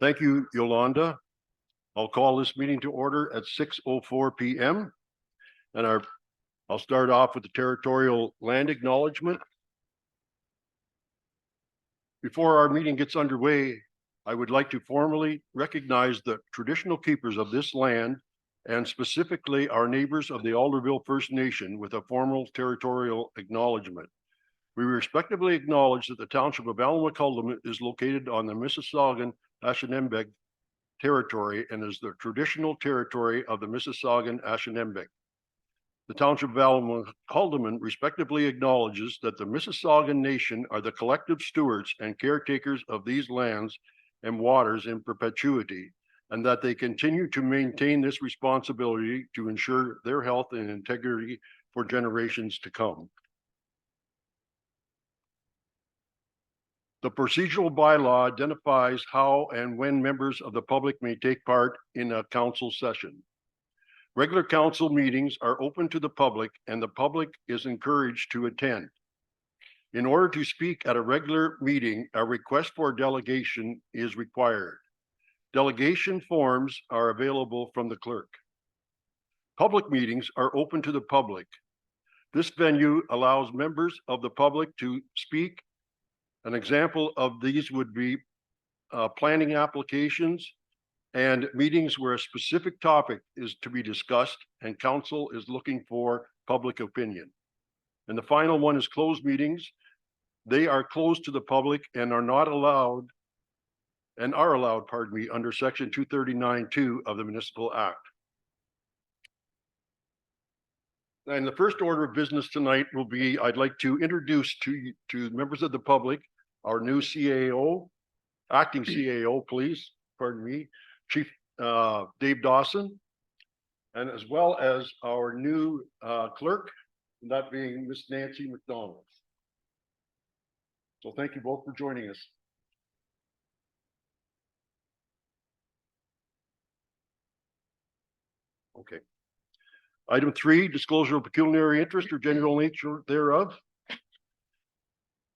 Thank you, Yolanda. I'll call this meeting to order at 6:04 p.m. And I'll start off with the territorial land acknowledgement. Before our meeting gets underway, I would like to formally recognize the traditional keepers of this land and specifically our neighbors of the Alderville First Nation with a formal territorial acknowledgement. We respectively acknowledge that the township of Allum-Wahkuldum is located on the Mississaugan Ashaninbenk territory and is the traditional territory of the Mississaugan Ashaninbenk. The township of Allum-Wahkuldum respectively acknowledges that the Mississaugan Nation are the collective stewards and caretakers of these lands and waters in perpetuity, and that they continue to maintain this responsibility to ensure their health and integrity for generations to come. The procedural bylaw identifies how and when members of the public may take part in a council session. Regular council meetings are open to the public and the public is encouraged to attend. In order to speak at a regular meeting, a request for delegation is required. Delegation forms are available from the clerk. Public meetings are open to the public. This venue allows members of the public to speak. An example of these would be planning applications and meetings where a specific topic is to be discussed and council is looking for public opinion. And the final one is closed meetings. They are closed to the public and are allowed, under section 239(2) of the Municipal Act. And the first order of business tonight will be, I'd like to introduce to members of the public, our new CAO, acting CAO, please, pardon me, Chief Dave Dawson, and as well as our new clerk, that being Miss Nancy McDonald. So thank you both for joining us. Okay. Item 3, disclosure of pecuniary interest or general nature thereof.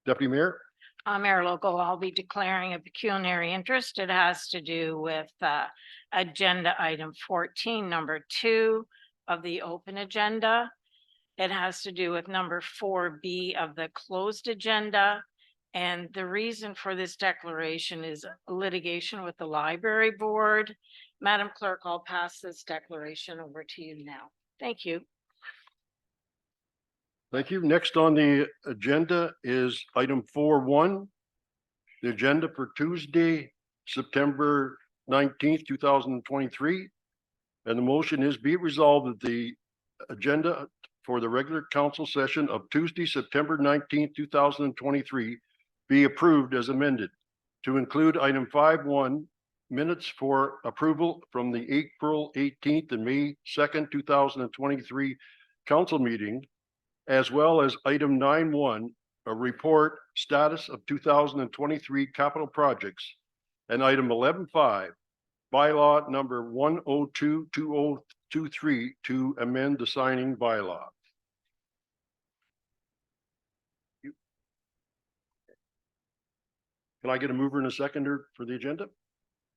Deputy Mayor. Mayor Loco, I'll be declaring a pecuniary interest. It has to do with agenda item 14, number 2 of the open agenda. It has to do with number 4B of the closed agenda. And the reason for this declaration is litigation with the library board. Madam Clerk, I'll pass this declaration over to you now. Thank you. Thank you. Next on the agenda is item 4.1, the agenda for Tuesday, September 19th, 2023. And the motion is be it resolved that the agenda for the regular council session of Tuesday, September 19th, 2023 be approved as amended to include item 5.1, minutes for approval from the April 18th and May 2nd, 2023 council meeting, as well as item 9.1, a report status of 2023 capital projects, and item 11.5, bylaw number 1022023 to amend the signing bylaw. Can I get a mover and a seconder for the agenda?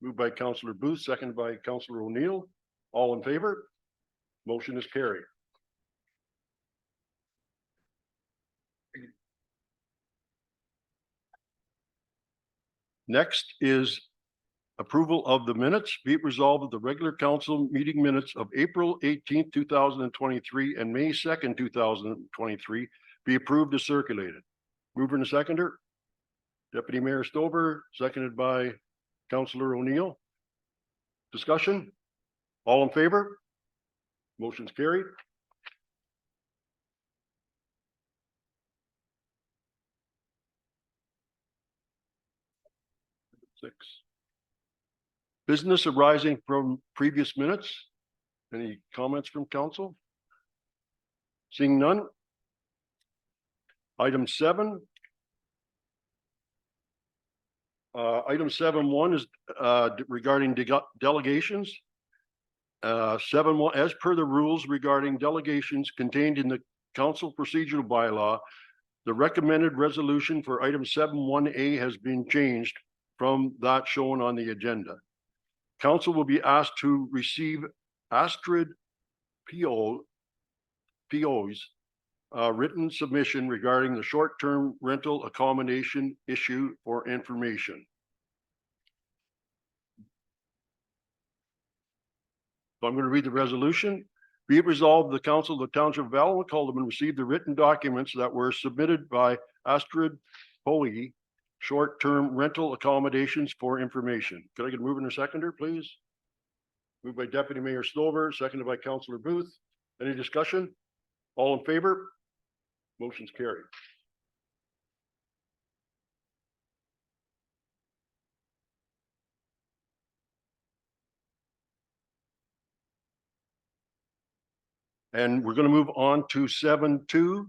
Moved by Councillor Booth, seconded by Councillor O'Neill. All in favor? Motion is carried. Next is approval of the minutes. Be it resolved that the regular council meeting minutes of April 18th, 2023 and May 2nd, 2023 be approved as circulated. Mover and a seconder. Deputy Mayor Stover, seconded by Councillor O'Neill. Discussion? All in favor? Motion's carried. Business arising from previous minutes. Any comments from council? Seeing none. Item 7. Item 7.1 is regarding delegations. 7.1, as per the rules regarding delegations contained in the council procedural bylaw, the recommended resolution for item 7.1A has been changed from that shown on the agenda. Council will be asked to receive Astrid PO's written submission regarding the short-term rental accommodation issue for information. So I'm going to read the resolution. Be it resolved, the Council of the Township of Allen Calderman received the written documents that were submitted by Astrid Poe, short-term rental accommodations for information. Could I get a mover and a seconder, please? Moved by Deputy Mayor Stover, seconded by Councillor Booth. Any discussion? All in favor? Motion's carried. And we're going to move on to 7.2.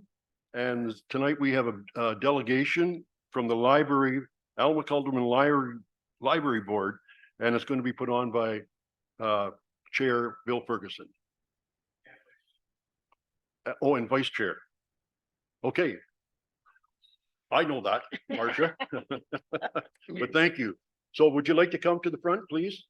And tonight we have a delegation from the library, Allen Calderman Library Board, and it's going to be put on by Chair Bill Ferguson. Oh, and Vice Chair. Okay. I know that, Marcia. But thank you. So would you like to come to the front, please?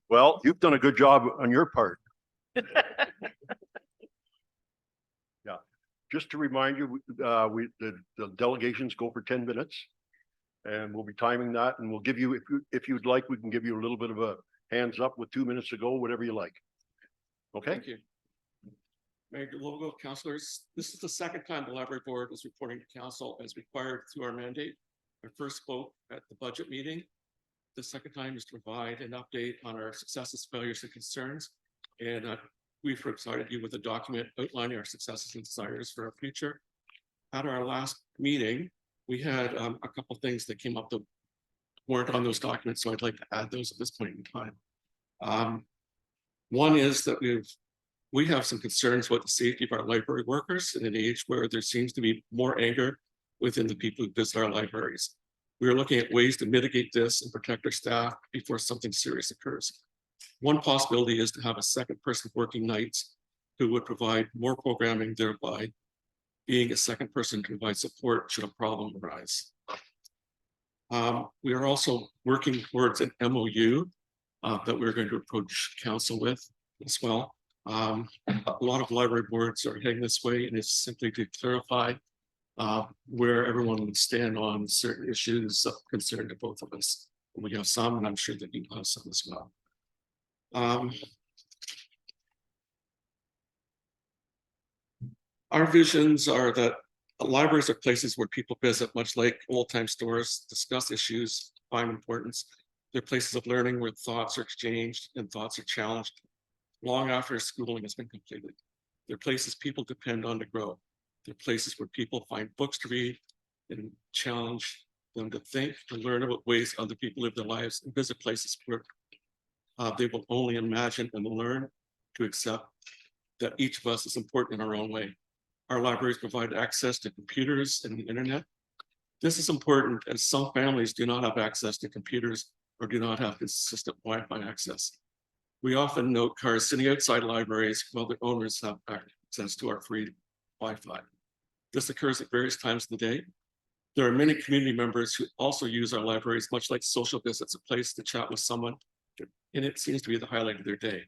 Well, you've done a good job on your part. Yeah, just to remind you, the delegations go for 10 minutes. And we'll be timing that, and we'll give you, if you'd like, we can give you a little bit of a hands up with 2 minutes to go, whatever you like. Okay? Thank you. Mayor Logo, councilors, this is the second time the library board is reporting to council as required through our mandate. Our first spoke at the budget meeting. The second time is to provide an update on our successes, failures, and concerns. And we've provided you with a document outlining our successes and desires for our future. At our last meeting, we had a couple of things that came up that weren't on those documents, so I'd like to add those at this point in time. One is that we have some concerns about the safety of our library workers in an age where there seems to be more anger within the people who visit our libraries. We are looking at ways to mitigate this and protect our staff before something serious occurs. One possibility is to have a second person working nights who would provide more programming, thereby being a second person to provide support should a problem arise. We are also working towards an MOU that we're going to approach council with as well. A lot of library boards are heading this way, and it's simply to clarify where everyone would stand on certain issues of concern to both of us. We have some, and I'm sure that you have some as well. Our visions are that libraries are places where people visit, much like old-time stores, discuss issues, find importance. They're places of learning where thoughts are exchanged and thoughts are challenged long after schooling has been completed. They're places people depend on to grow. They're places where people find books to read and challenge them to think and learn about ways other people live their lives, and visit places where they will only imagine and learn to accept that each of us is important in our own way. Our libraries provide access to computers and the internet. This is important as some families do not have access to computers or do not have consistent Wi-Fi access. We often note cars sitting outside libraries while the owners have access to our free Wi-Fi. This occurs at various times of the day. There are many community members who also use our libraries, much like social visits, a place to chat with someone, and it seems to be the highlight of their day.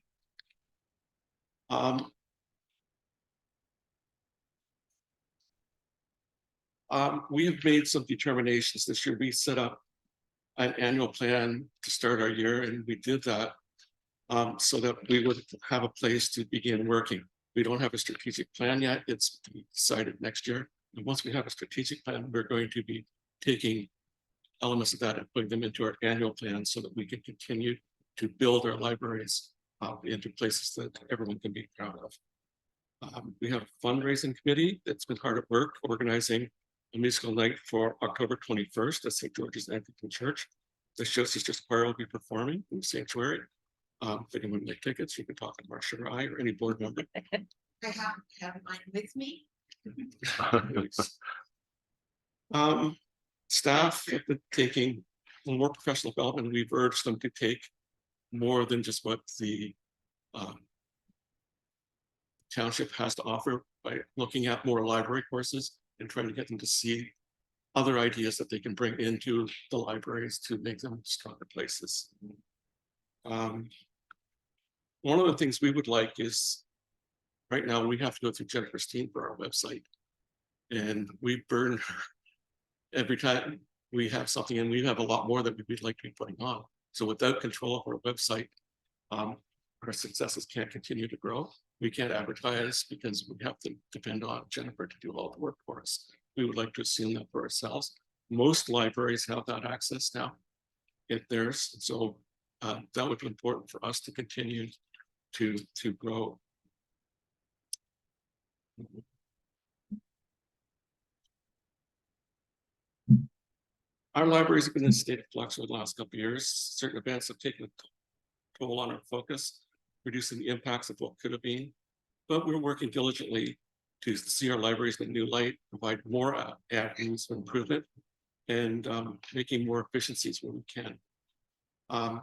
We have made some determinations this year. We set up an annual plan to start our year, and we did that so that we would have a place to begin working. We don't have a strategic plan yet. It's to be decided next year. And once we have a strategic plan, we're going to be taking elements of that and putting them into our annual plan so that we can continue to build our libraries into places that everyone can be proud of. We have a fundraising committee that's been hard at work organizing a musical night for October 21st at St. George's Anglican Church. The Show Sisters Choir will be performing in the sanctuary. If anyone would like tickets, you can talk to Marcia or I or any board member. I happen to have mine with me. Staff have been taking more professional development. We've urged them to take more than just what the township has to offer by looking at more library courses and trying to get them to see other ideas that they can bring into the libraries to make them stronger places. One of the things we would like is, right now we have to go through Jennifer Steen for our website. And we burn her every time we have something, and we have a lot more that we'd like to be putting on. So without control of our website, our successes can't continue to grow. We can't advertise because we have to depend on Jennifer to do all the work for us. We would like to assume that for ourselves. Most libraries have that access now if theirs. So that would be important for us to continue to grow. Our libraries have been in a state of flux for the last couple of years. Certain events have taken a toll on our focus, reducing the impacts of what could have been. But we're working diligently to see our libraries in a new light, provide more avenues for improvement, and making more efficiencies where we can.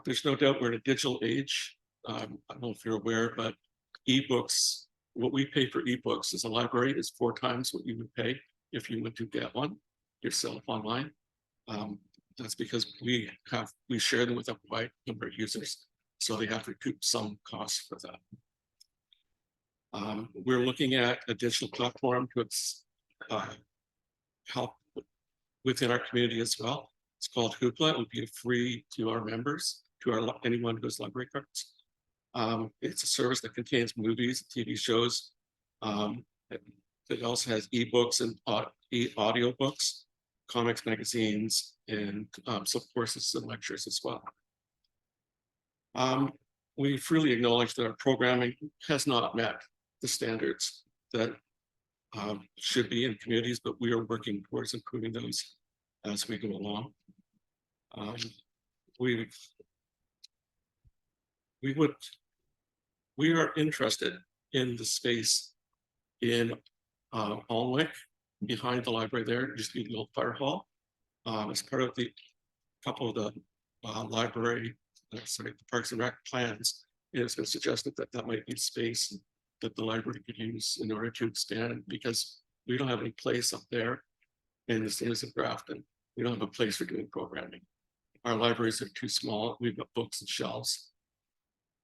There's no doubt we're in a digital age. I don't know if you're aware, but ebooks, what we pay for ebooks as a library is 4 times what you would pay if you went to get one yourself online. That's because we share them with a wide number of users, so they have to recoup some costs for that. We're looking at a digital platform to help within our community as well. It's called Hoopla. It would be free to our members, to anyone who has library cards. It's a service that contains movies, TV shows. It also has ebooks and audio books, comics, magazines, and some courses and lectures as well. We freely acknowledge that our programming has not met the standards that should be in communities, but we are working towards improving those as we go along. We are interested in the space in Alnwick, behind the library there. It used to be the old fire hall. As part of the couple of the the Parks and Rec plans, it has been suggested that that might be space that the library could use in order to expand, because we don't have any place up there in the cities of Grafton. We don't have a place for doing programming. Our libraries are too small. We've got books and shelves.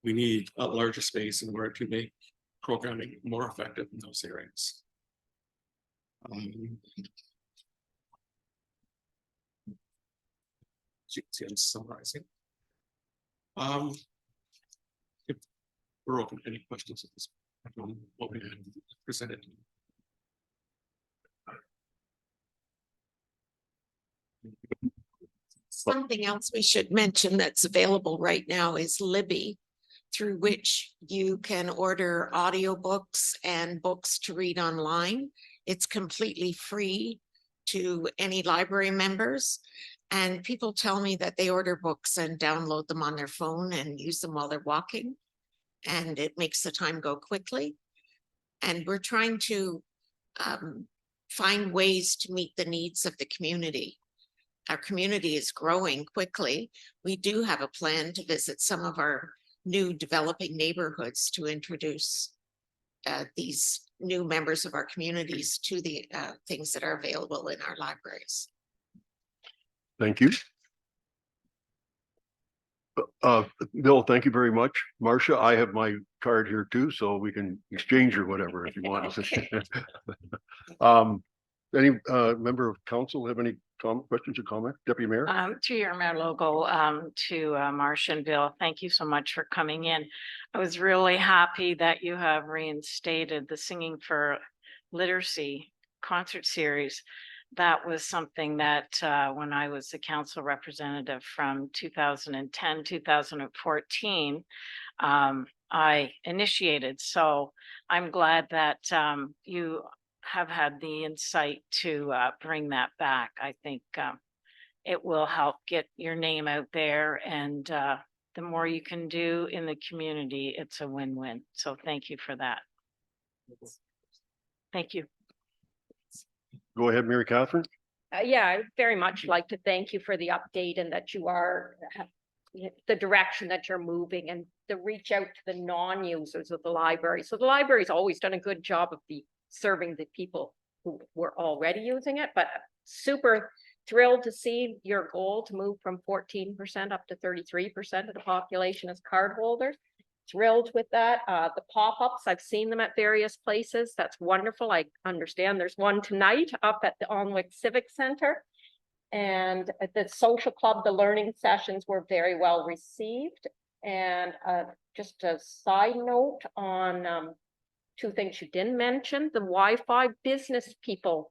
We need a larger space in order to make programming more effective in those areas. As you can see, I'm summarizing. If we're open to any questions at this point, what we had presented. Something else we should mention that's available right now is Libby, through which you can order audiobooks and books to read online. It's completely free to any library members. And people tell me that they order books and download them on their phone and use them while they're walking. And it makes the time go quickly. And we're trying to find ways to meet the needs of the community. Our community is growing quickly. We do have a plan to visit some of our new developing neighborhoods to introduce these new members of our communities to the things that are available in our libraries. Thank you. Bill, thank you very much. Marcia, I have my card here too, so we can exchange or whatever if you want. Any member of council have any questions or comments? Deputy Mayor? To your Mayor Logo, to Marcia and Bill, thank you so much for coming in. I was really happy that you have reinstated the Singing for Literacy concert series. That was something that when I was the council representative from 2010, 2014, I initiated. So I'm glad that you have had the insight to bring that back. I think it will help get your name out there, and the more you can do in the community, it's a win-win. So thank you for that. Thank you. Go ahead, Mary Catherine. Yeah, I'd very much like to thank you for the update and that you are the direction that you're moving and the reach out to the non-users of the library. So the library's always done a good job of serving the people who were already using it, but super thrilled to see your goal to move from 14% up to 33% of the population as cardholders. Thrilled with that. The pop-ups, I've seen them at various places. That's wonderful. I understand there's one tonight up at the Alnwick Civic Center. And at the social club, the learning sessions were very well received. And just a side note on two things you didn't mention, the Wi-Fi business people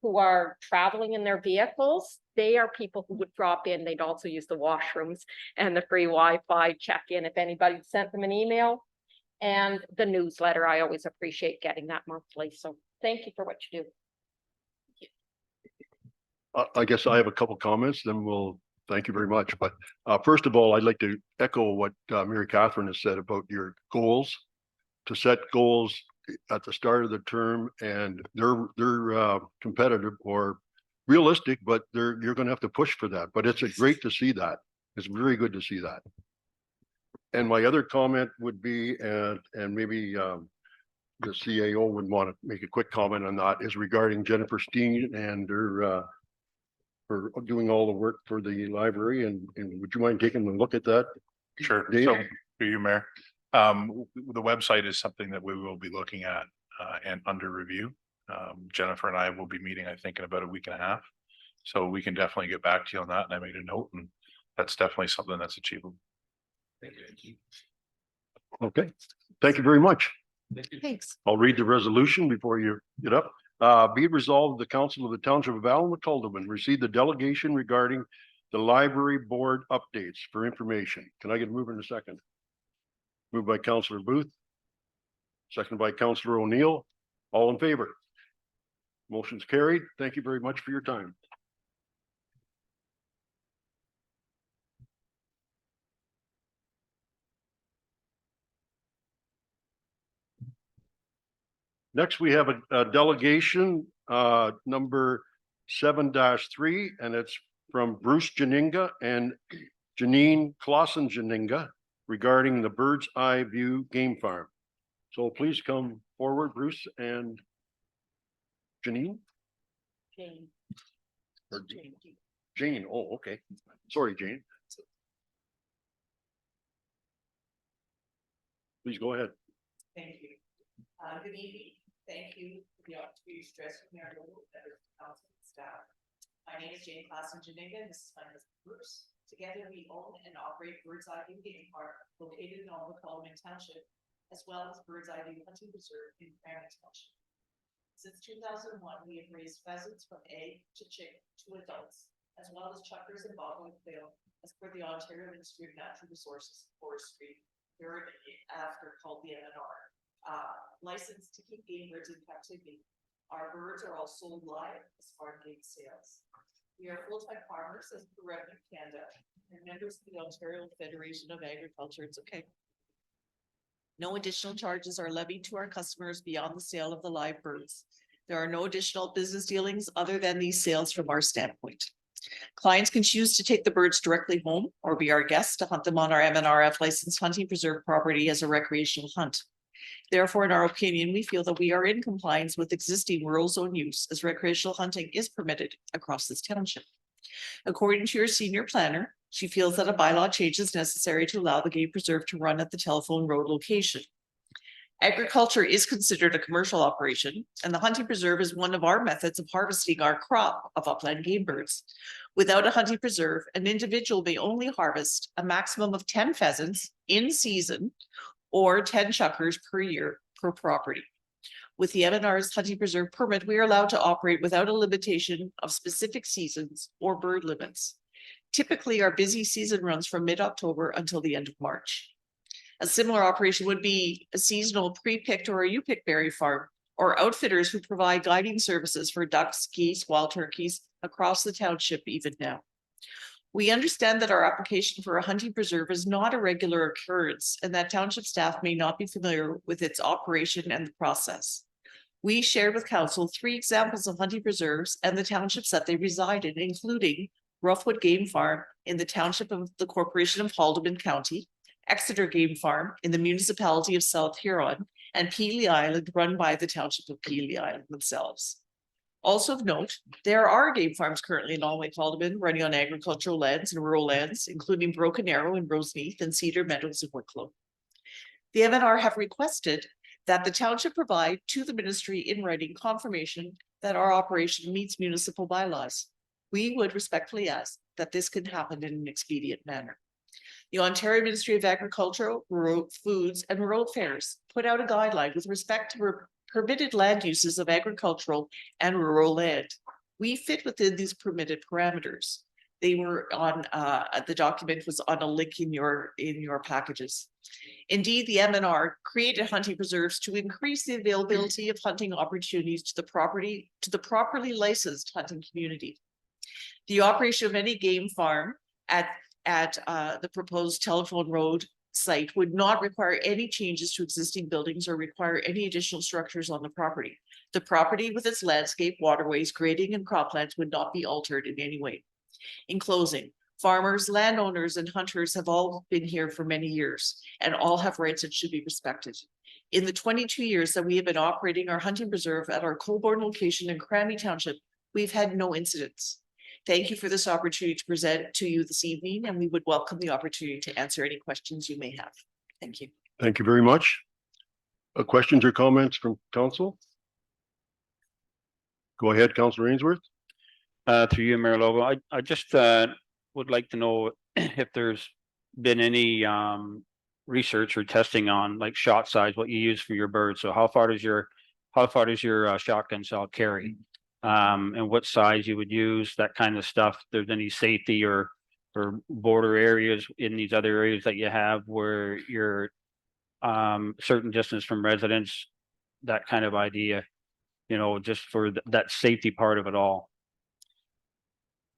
who are traveling in their vehicles, they are people who would drop in. They'd also use the washrooms and the free Wi-Fi check-in if anybody sent them an email. And the newsletter, I always appreciate getting that monthly. So thank you for what you do. I guess I have a couple comments, then we'll, thank you very much. But first of all, I'd like to echo what Mary Catherine has said about your goals. To set goals at the start of the term, and they're competitive or realistic, but you're going to have to push for that. But it's great to see that. It's very good to see that. And my other comment would be, and maybe the CAO would want to make a quick comment on that, is regarding Jennifer Steen and her for doing all the work for the library. And would you mind taking a look at that? Sure. Dave? So, through you, Mayor. The website is something that we will be looking at and under review. Jennifer and I will be meeting, I think, in about a week and a half. So we can definitely get back to you on that. And I made a note, and that's definitely something that's achievable. Thank you. Okay, thank you very much. Thank you. Thanks. I'll read the resolution before you get up. Be it resolved, the Council of the Township of Allen McCullough received the delegation regarding the library board updates for information. Can I get a move in a second? Moved by Councillor Booth. Seconded by Councillor O'Neill. All in favor? Motion's carried. Thank you very much for your time. Next, we have a delegation number 7-3, and it's from Bruce Janinga and Janine Clausen Janinga regarding the Bird's Eye View Game Farm. So please come forward, Bruce and Janine. Jane. Or Jane. Oh, okay. Sorry, Jane. Please go ahead. Thank you. Good evening. Thank you for the opportunity to address you, Mayor Noble, members of council and staff. My name is Jane Clausen Janinga, and this is my husband Bruce. Together, we own and operate Bird's Eye View Game Park located in Alnwick Township, as well as Bird's Eye View Hunting Reserve in Crampton Township. Since 2001, we have raised pheasants from egg to chick to adults, as well as chuckers and bobwhite quail, as per the Ontario Ministry of Natural Resources and Forestry, thereafter called the MNR. Licensed to keep game birds in captivity. Our birds are all sold live as farm gate sales. We are full-time farmers as per Revenue Canada and members of the Ontario Federation of Agriculture. It's okay. No additional charges are levied to our customers beyond the sale of the live birds. There are no additional business dealings other than these sales from our standpoint. Clients can choose to take the birds directly home or be our guests to hunt them on our MNRF licensed hunting preserve property as a recreational hunt. Therefore, in our opinion, we feel that we are in compliance with existing rural zone use as recreational hunting is permitted across this township. According to your senior planner, she feels that a bylaw change is necessary to allow the game preserve to run at the Telephone Road location. Agriculture is considered a commercial operation, and the hunting preserve is one of our methods of harvesting our crop of upland game birds. Without a hunting preserve, an individual may only harvest a maximum of 10 pheasants in season or 10 chuckers per year per property. With the MNR's hunting preserve permit, we are allowed to operate without a limitation of specific seasons or bird limits. Typically, our busy season runs from mid-October until the end of March. A similar operation would be a seasonal pre-picked or a U-pick berry farm, or outfitters who provide guiding services for ducks, geese, wild turkeys across the township even now. We understand that our application for a hunting preserve is not a regular occurrence and that township staff may not be familiar with its operation and the process. We shared with council 3 examples of hunting preserves and the townships that they reside in, including Roughwood Game Farm in the township of the Corporation of Haldimand County, Exeter Game Farm in the municipality of South Huron, and Peely Island run by the township of Peely Island themselves. Also of note, there are game farms currently in Alnwick Haldimand running on agricultural lands and rural lands, including Broken Arrow in Roseneath and Cedar Meadows in Wicklow. The MNR have requested that the township provide to the ministry in writing confirmation that our operation meets municipal bylaws. We would respectfully ask that this can happen in an expedient manner. The Ontario Ministry of Agriculture, Rural Foods and Rural Affairs put out a guideline with respect to permitted land uses of agricultural and rural land. We fit within these permitted parameters. They were on, the document was on a link in your packages. Indeed, the MNR created hunting preserves to increase the availability of hunting opportunities to the properly licensed hunting community. The operation of any game farm at the proposed Telephone Road site would not require any changes to existing buildings or require any additional structures on the property. The property with its landscape, waterways, grading, and croplands would not be altered in any way. In closing, farmers, landowners, and hunters have all been here for many years, and all have rights that should be respected. In the 22 years that we have been operating our hunting preserve at our Colborne location in Crammy Township, we've had no incidents. Thank you for this opportunity to present to you this evening, and we would welcome the opportunity to answer any questions you may have. Thank you. Thank you very much. Questions or comments from council? Go ahead, Councillor Ainsworth. Through you, Mayor Lobo, I just would like to know if there's been any research or testing on like shot size, what you use for your birds. So how far does your shotgun shell carry? And what size you would use, that kind of stuff. If there's any safety or border areas in these other areas that you have where you're certain distance from residents, that kind of idea, you know, just for that safety part of it all.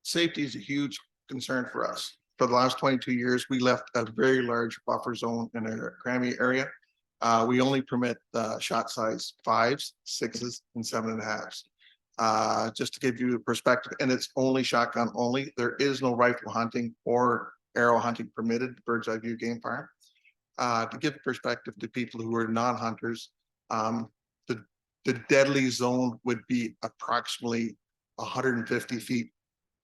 Safety is a huge concern for us. For the last 22 years, we left a very large buffer zone in our Crammy area. We only permit shot size 5s, 6s, and 7.5s. Just to give you a perspective, and it's only shotgun only. There is no rifle hunting or arrow hunting permitted at Bird's Eye View Game Farm. To give perspective to people who are non-hunters, the deadly zone would be approximately 150 feet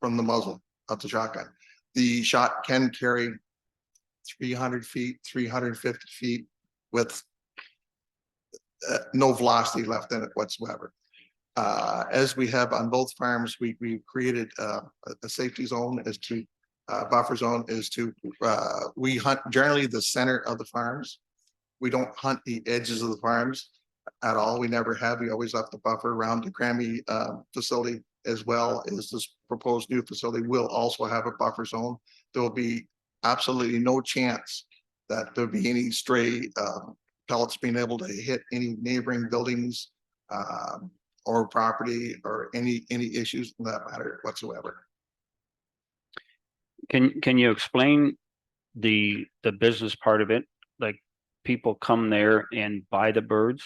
from the muzzle of the shotgun. The shot can carry 300 feet, 350 feet with no velocity left in it whatsoever. As we have on both farms, we created a safety zone as to buffer zone is to we hunt generally the center of the farms. We don't hunt the edges of the farms at all. We never have. We always left the buffer around the Crammy facility, as well as this proposed new facility will also have a buffer zone. There will be absolutely no chance that there'll be any stray pellets being able to hit any neighboring buildings or property or any issues in that matter whatsoever. Can you explain the business part of it? Like people come there and buy the birds?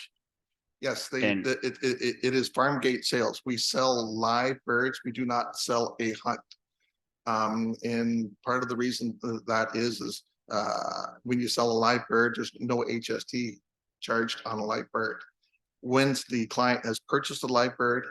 Yes, And- it is farm gate sales. We sell live birds. We do not sell a hunt. And part of the reason that is when you sell a live bird, there's no HST charged on a live bird. Once the client has purchased a live bird,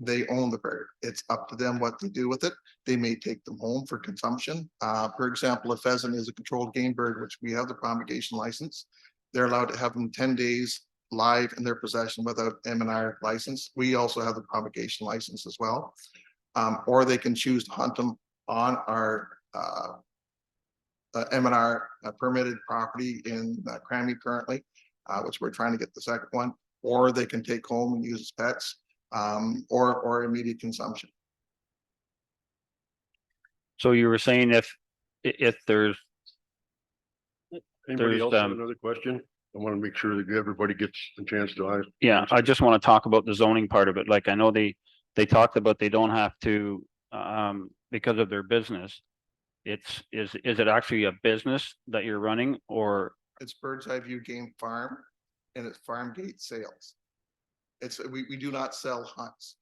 they own the bird. It's up to them what they do with it. They may take them home for consumption. For example, a pheasant is a controlled game bird, which we have the promulgation license. They're allowed to have them 10 days live in their possession without M&R license. We also have the promulgation license as well. Or they can choose to hunt them on our M&R permitted property in Crammy currently, which we're trying to get the second one, or they can take home and use as pets, or immediate consumption. So you were saying if there's Anybody There's, else have another question? I want to make sure that everybody gets a chance to ask. Yeah, I just want to talk about the zoning part of it. Like I know they talked about they don't have to, because of their business, is it actually a business that you're running or, It's Bird's Eye View Game Farm and it's farm gate sales. We do not sell hunts.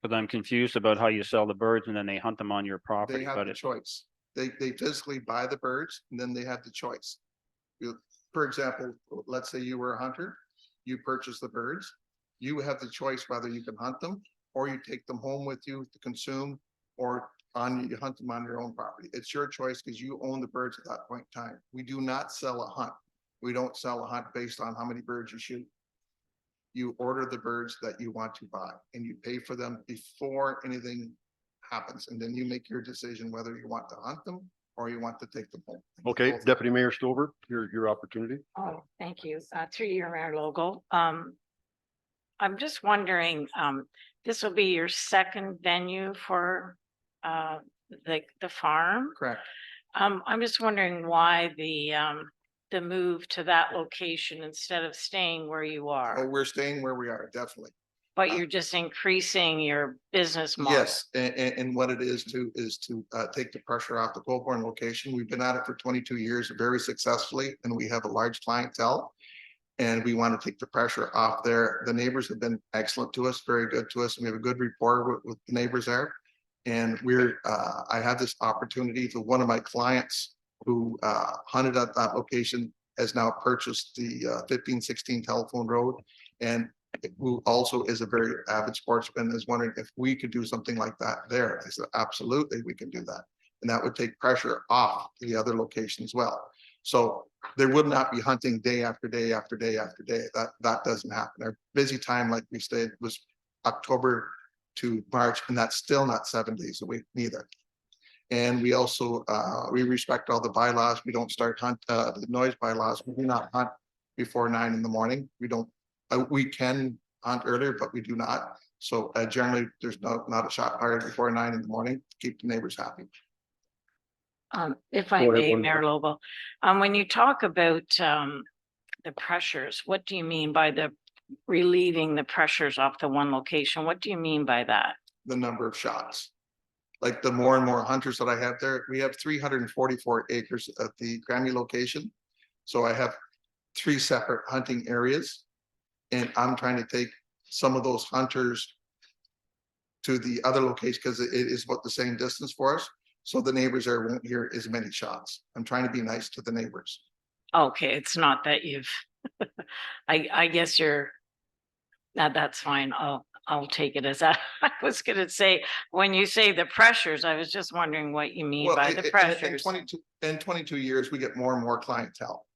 because I'm confused about how you sell the birds and then they hunt them on your They property, have but the it's, choice. They physically buy the birds and then they have the choice. For example, let's say you were a hunter, you purchase the birds. You have the choice whether you can hunt them or you take them home with you to consume or you hunt them on your own property. It's your choice because you own the birds at that point in time. We do not sell a hunt. We don't sell a hunt based on how many birds you shoot. You order the birds that you want to buy and you pay for them before anything happens. And then you make your decision whether you want to hunt them or you want to take them home. Okay, Both. Deputy Mayor Stover, your opportunity. Oh, thank you. Through your Mayor Logo. I'm just wondering, this will be your second venue for the farm. Correct. I'm just wondering why the move to that location instead of staying where you Oh, are, we're staying where we are, definitely. but you're just increasing your business model. Yes, and what it is to take the pressure off the Colborne location. We've been at it for 22 years very successfully, and we have a large clientele. And we want to take the pressure off there. The neighbors have been excellent to us, very good to us, and we have a good rapport with the neighbors there. And I have this opportunity to one of my clients who hunted at that location has now purchased the 1516 Telephone Road, and who also is a very avid sportsman, is wondering if we could do something like that there. I said, absolutely, we can do that. And that would take pressure off the other location as well. So there would not be hunting day after day after day after day. That doesn't happen. Our busy time, like we stated, was October to March, and that's still not 7 days a week neither. And we also, we respect all the bylaws. We don't start the noise bylaws. We do not hunt before 9 in the morning. We don't, we can hunt earlier, but we do not. So generally, there's not a shot fired before 9 in the morning to keep the neighbors happy. If I Go ahead, may, one Mayor Lobo, when you talk about the pressures, what do you mean by the relieving the pressures off the one location? What do you mean by that? The number of shots. Like the more and more hunters that I have there, we have 344 acres at the Grammy location. So I have 3 separate hunting areas. And I'm trying to take some of those hunters to the other location because it is about the same distance for us. So the neighbors there won't hear as many shots. I'm trying to be nice to the neighbors. Okay, it's not that you've, I guess that's fine. I'll take it as that. I was gonna say, when you say the pressures, I was just wondering what you mean Well, by the pressures. in 22 years, we get more and more clientele.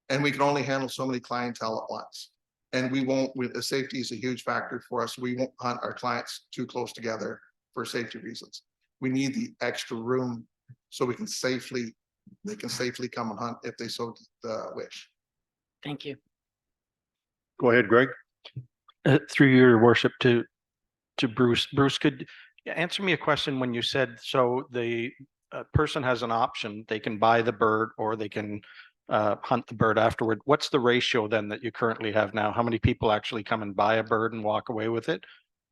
And we can only handle so many clientele at once. And the safety is a huge factor for us. We won't hunt our clients too close together for safety reasons. We need the extra room so they can safely come and hunt if they so wish. Thank you. Go ahead, Greg. Through your worship to Bruce. Bruce, could you answer me a question when you said, so the person has an option, they can buy the bird or they can hunt the bird afterward. What's the ratio then that you currently have now? How many people actually come and buy a bird and walk away with it?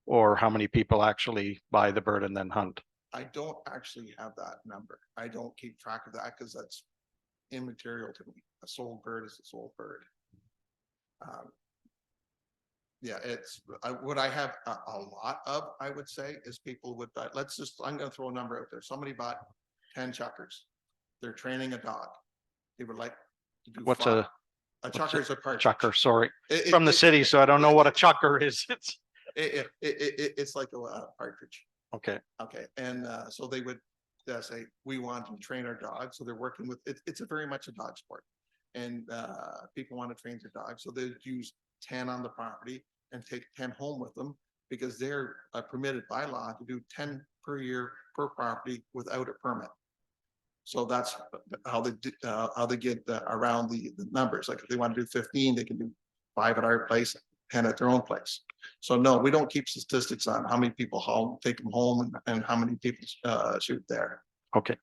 Or how many people actually buy the bird and then hunt? I don't actually have that number. I don't keep track of that because that's immaterial to me. A sold bird is a sold bird. Yeah, it's what I have a lot of, I would say, is people would buy. I'm going to throw a number out there. Somebody bought 10 chuckers. They're training a dog. They would like to do What's a chucker is a partridge. chucker? Sorry, It- from the it- city, so I don't know what a chucker is. It's like a partridge. Okay. Okay, and so they would say, we want to train our dog, so they're working with, it's a very much a dog sport. And people want to train their dogs, so they use 10 on the property and take 10 home with them because they're permitted by law to do 10 per year per property without a permit. So that's how they get around the numbers. Like if they want to do 15, they can do 5 at our place, 10 at their own place. So no, we don't keep statistics on how many people take them home and how many people shoot there. Okay.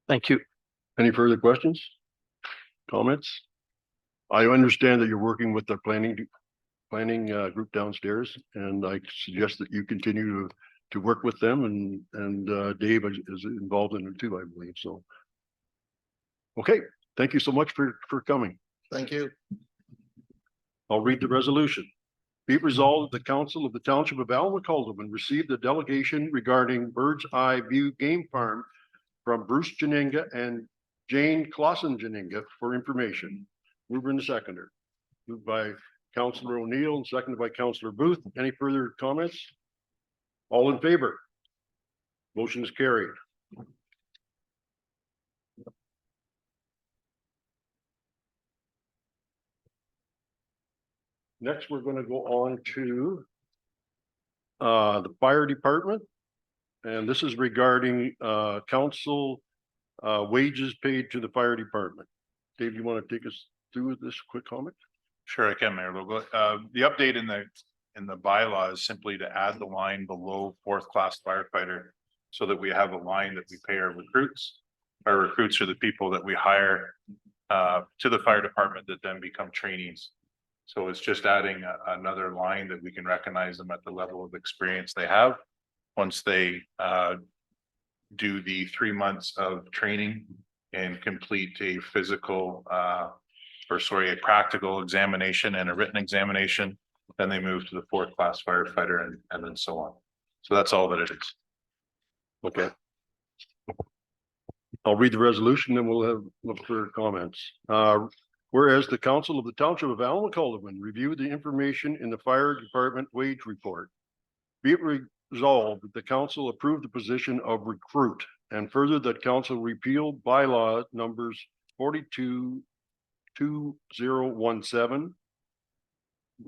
Thank you. Any further questions? Comments? I understand that you're working with the planning group downstairs, and I suggest that you continue to work with them and Dave is involved in it too, I believe, so. Okay, thank you so much for coming. Thank you. I'll read the resolution. Be it resolved, the council of the township of Alma Calderman received a delegation regarding Bird's Eye View Game Farm from Bruce Janinga and Jane Clausen Janinga for information. Mover and seconder. Moved by Councillor O'Neill and seconded by Councillor Booth. Any further comments? All in favor? Motion is carried. Next, we're going to go on to the fire department. And this is regarding council wages paid to the fire department. Dave, you want to take us through this quick comment? Sure, I can, Mayor Logo. The update in the bylaw is simply to add the line below fourth class firefighter so that we have a line that we pay our recruits. Our recruits are the people that we hire to the fire department that then become trainees. So it's just adding another line that we can recognize them at the level of experience they have. Once they do the 3 months of training and complete a a practical examination and a written examination, then they move to the fourth class firefighter and then so on. So that's all that it is. Okay. I'll read the resolution, then we'll look for comments. Whereas the council of the township of Alma Calderman reviewed the information in the fire department wage report. Be it resolved that the council approved the position of recruit, and further that council repeal bylaw numbers 42-2017,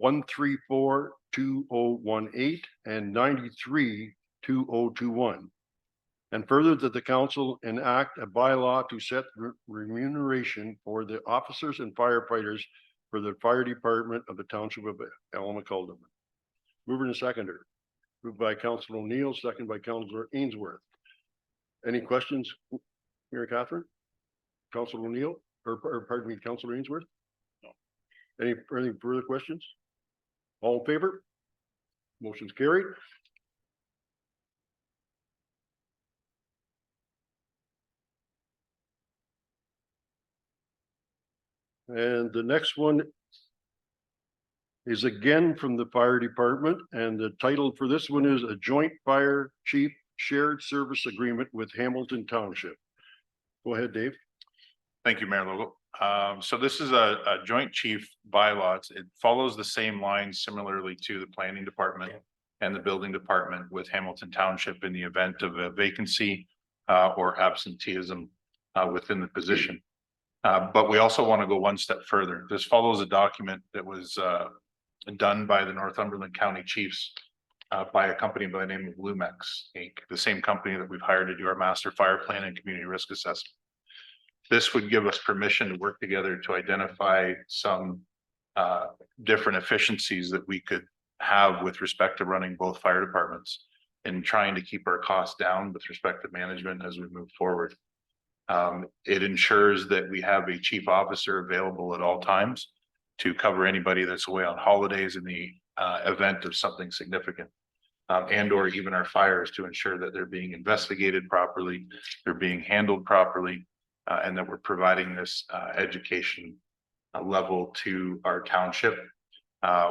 134-2018, and 93-2021. And further that the council enact a bylaw to set remuneration for the officers and firefighters for the fire department of the township of Alma Calderman. Mover and seconder. Moved by Councillor O'Neill, second by Councillor Ainsworth. Any questions, Mary Catherine? Councillor O'Neill, or pardon me, Councillor Ainsworth? No. Any further questions? All in favor? Motion's carried. And the next one is again from the fire department, and the title for this one is a joint fire chief shared service agreement with Hamilton Township. Go ahead, Dave. Thank you, Mayor Logo. So this is a joint chief bylaw. It follows the same lines similarly to the planning department and the building department with Hamilton Township in the event of a vacancy or absenteeism within the position. But we also want to go one step further. This follows a document that was done by the Northumberland County Chiefs by a company by the name of Lumex Inc., the same company that we've hired to do our master fire plan and community risk assessment. This would give us permission to work together to identify some different efficiencies that we could have with respect to running both fire departments and trying to keep our costs down with respect to management as we move forward. It ensures that we have a chief officer available at all times to cover anybody that's away on holidays in the event of something significant. And or even our fires to ensure that they're being investigated properly, they're being handled properly, and that we're providing this education level to our township.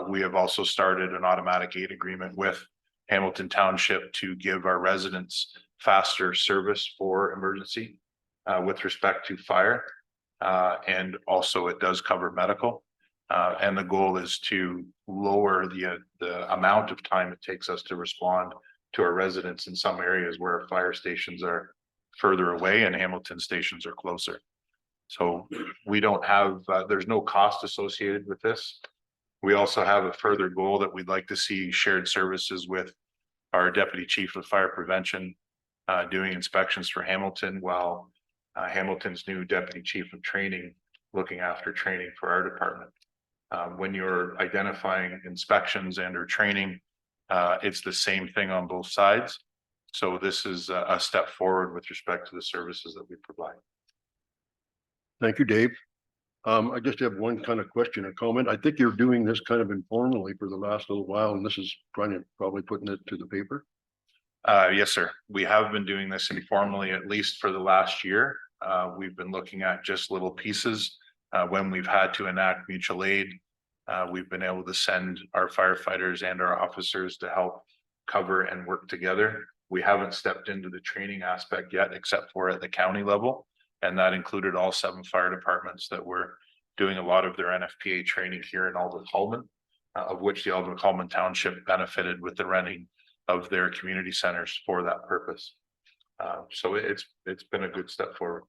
We have also started an automatic aid agreement with Hamilton Township to give our residents faster service for emergency with respect to fire. And also it does cover medical. And the goal is to lower the amount of time it takes us to respond to our residents in some areas where our fire stations are further away and Hamilton stations are closer. So we don't have, there's no cost associated with this. We also have a further goal that we'd like to see shared services with our deputy chief of fire prevention doing inspections for Hamilton, while Hamilton's new deputy chief of training looking after training for our department. When you're identifying inspections and or training, it's the same thing on both sides. So this is a step forward with respect to the services that we provide. Thank you, Dave. I just have one kind of question or comment. I think you're doing this kind of informally for the last little while, and this is probably putting it to the paper. Yes, sir. We have been doing this informally, at least for the last year. We've been looking at just little pieces. When we've had to enact mutual aid, we've been able to send our firefighters and our officers to help cover and work together. We haven't stepped into the training aspect yet, except for at the county level. And that included all 7 fire departments that were doing a lot of their NFPA training here in Alden Coleman, of which the Alden Coleman Township benefited with the renting of their community centers for that purpose. So it's been a good step forward.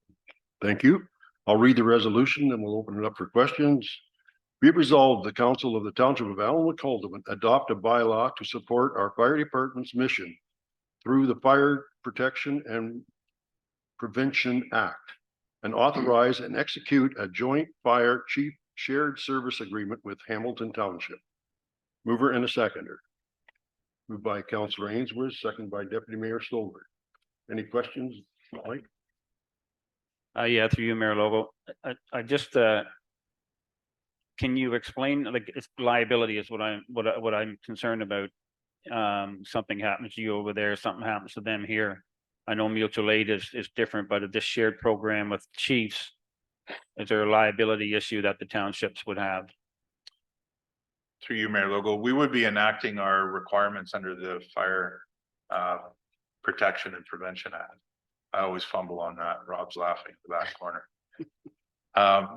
Thank you. I'll read the resolution and we'll open it up for questions. Be it resolved, the council of the township of Allen Calderman adopt a bylaw to support our fire department's mission through the Fire Protection and Prevention Act and authorize and execute a joint fire chief shared service agreement with Hamilton Township. Mover and a seconder. Moved by Councillor Ainsworth, second by Deputy Mayor Stolberg. Any questions, Mike? Yeah, through you, Mayor Logo. I just, can you explain, like, it's liability is what I'm concerned about. Something happens to you over there, something happens to them here. I know mutual aid is different, but this shared program with chiefs, is there a liability issue that the townships would have? Through you, Mayor Logo, we would be enacting our requirements under the Fire Protection and Prevention Act. I always fumble on that. Rob's laughing in the back corner.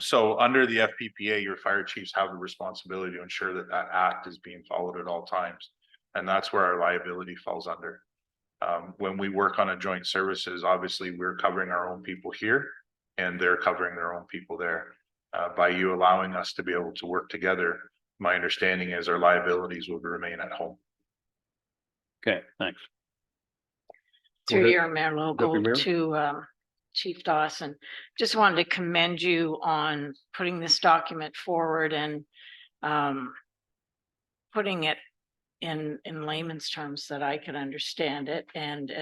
So under the FPPA, your fire chiefs have the responsibility to ensure that that act is being followed at all times. And that's where our liability falls under. When we work on a joint services, obviously we're covering our own people here and they're covering their own people there. By you allowing us to be able to work together, my understanding is our liabilities will remain at home. Okay, thanks. Through ahead, your Mayor Logo Mayor. to Chief Dawson, just wanted to commend you on putting this document forward and putting it in layman's terms that I could understand it. And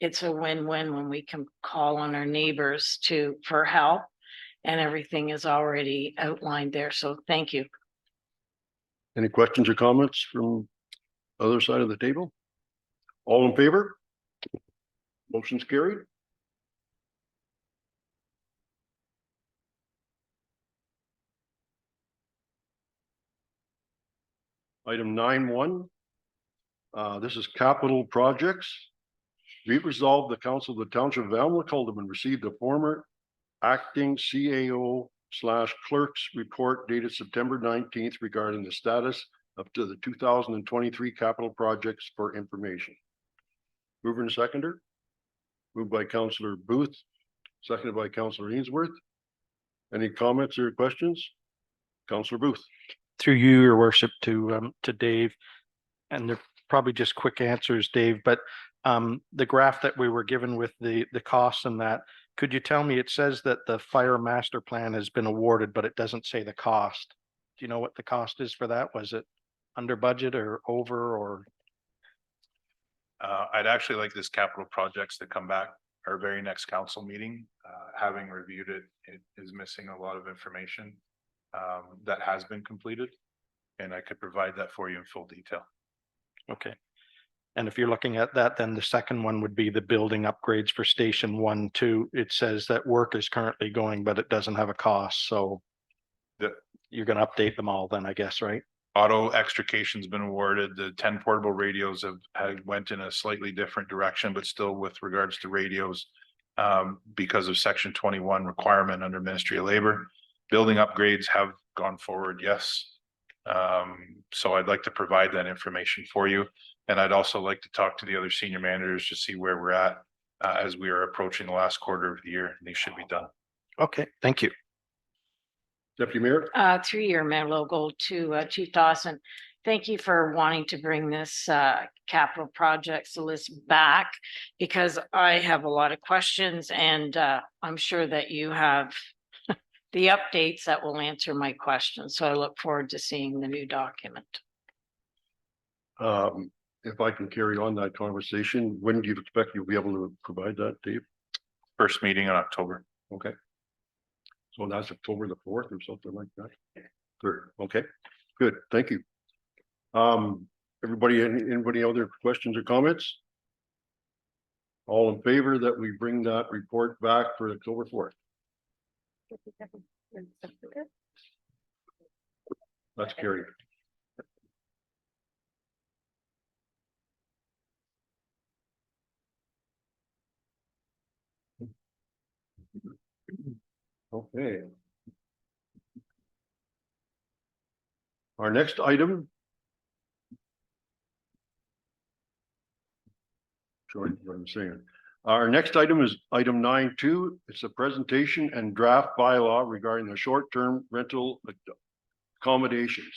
it's a win-win when we can call on our neighbors for help, and everything is already outlined there. So thank you. Any questions or comments from other side of the table? All in favor? Motion's carried. Item 9.1. This is capital projects. Be it resolved, the council of the township of Allen Calderman received the former acting CAO/clerk's report dated September 19th regarding the status of the 2023 capital projects for information. Mover and seconder. Moved by Councillor Booth, seconded by Councillor Ainsworth. Any comments or questions? Councillor Booth. Through you, your worship, to Dave, and they're probably just quick answers, Dave, but the graph that we were given with the costs and that, could you tell me, it says that the fire master plan has been awarded, but it doesn't say the cost. Do you know what the cost is for that? Was it under budget or over, or? I'd actually like this capital projects to come back our very next council meeting. Having reviewed it, it is missing a lot of information that has been completed. And I could provide that for you in full detail. Okay. And if you're looking at that, then the second one would be the building upgrades for station 1, 2. It says that work is currently going, but it doesn't have a cost. So you're going to update them all then, I guess, right? Auto extrication's been awarded. The 10 portable radios have went in a slightly different direction, but still with regards to radios, because of section 21 requirement under Ministry of Labor. Building upgrades have gone forward, yes. So I'd like to provide that information for you. And I'd also like to talk to the other senior managers to see where we're at as we are approaching the last quarter of the year, and these should be done. Okay, thank you. Deputy Mayor. Through your Mayor Logo to Chief Dawson, thank you for wanting to bring this capital projects list back, because I have a lot of questions, and I'm sure that you have the updates that will answer my questions. So I look forward to seeing the new document. If I can carry on that conversation, when do you expect you'll be able to provide that, Dave? First meeting in October. Okay. So that's October the 4th or something like that? 3rd. Okay, good. Thank you. Everybody, anybody other questions or comments? All in favor that we bring that report back for October 4th? That's carried. Okay. Our next item. Short, what I'm saying. Our next item is item 9.2. It's a presentation and draft bylaw regarding the short-term rental accommodations.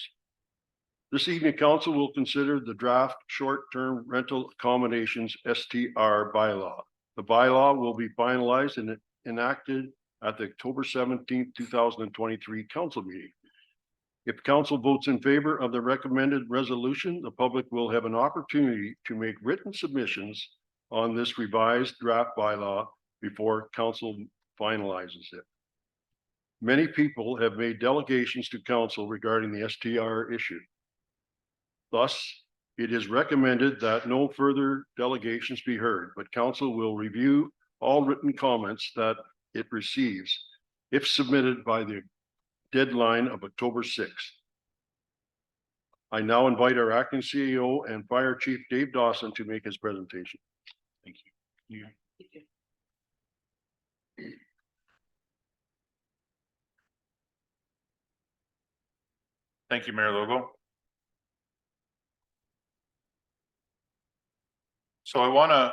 This evening, council will consider the draft short-term rental accommodations STR bylaw. The bylaw will be finalized and enacted at the October 17th, 2023 council meeting. If council votes in favor of the recommended resolution, the public will have an opportunity to make written submissions on this revised draft bylaw before council finalizes it. Many people have made delegations to council regarding the STR issue. Thus, it is recommended that no further delegations be heard, but council will review all written comments that it receives if submitted by the deadline of October 6th. I now invite our acting CEO and Fire Chief Dave Dawson to make his presentation. Thank you. Thank you, Mayor Logo. So I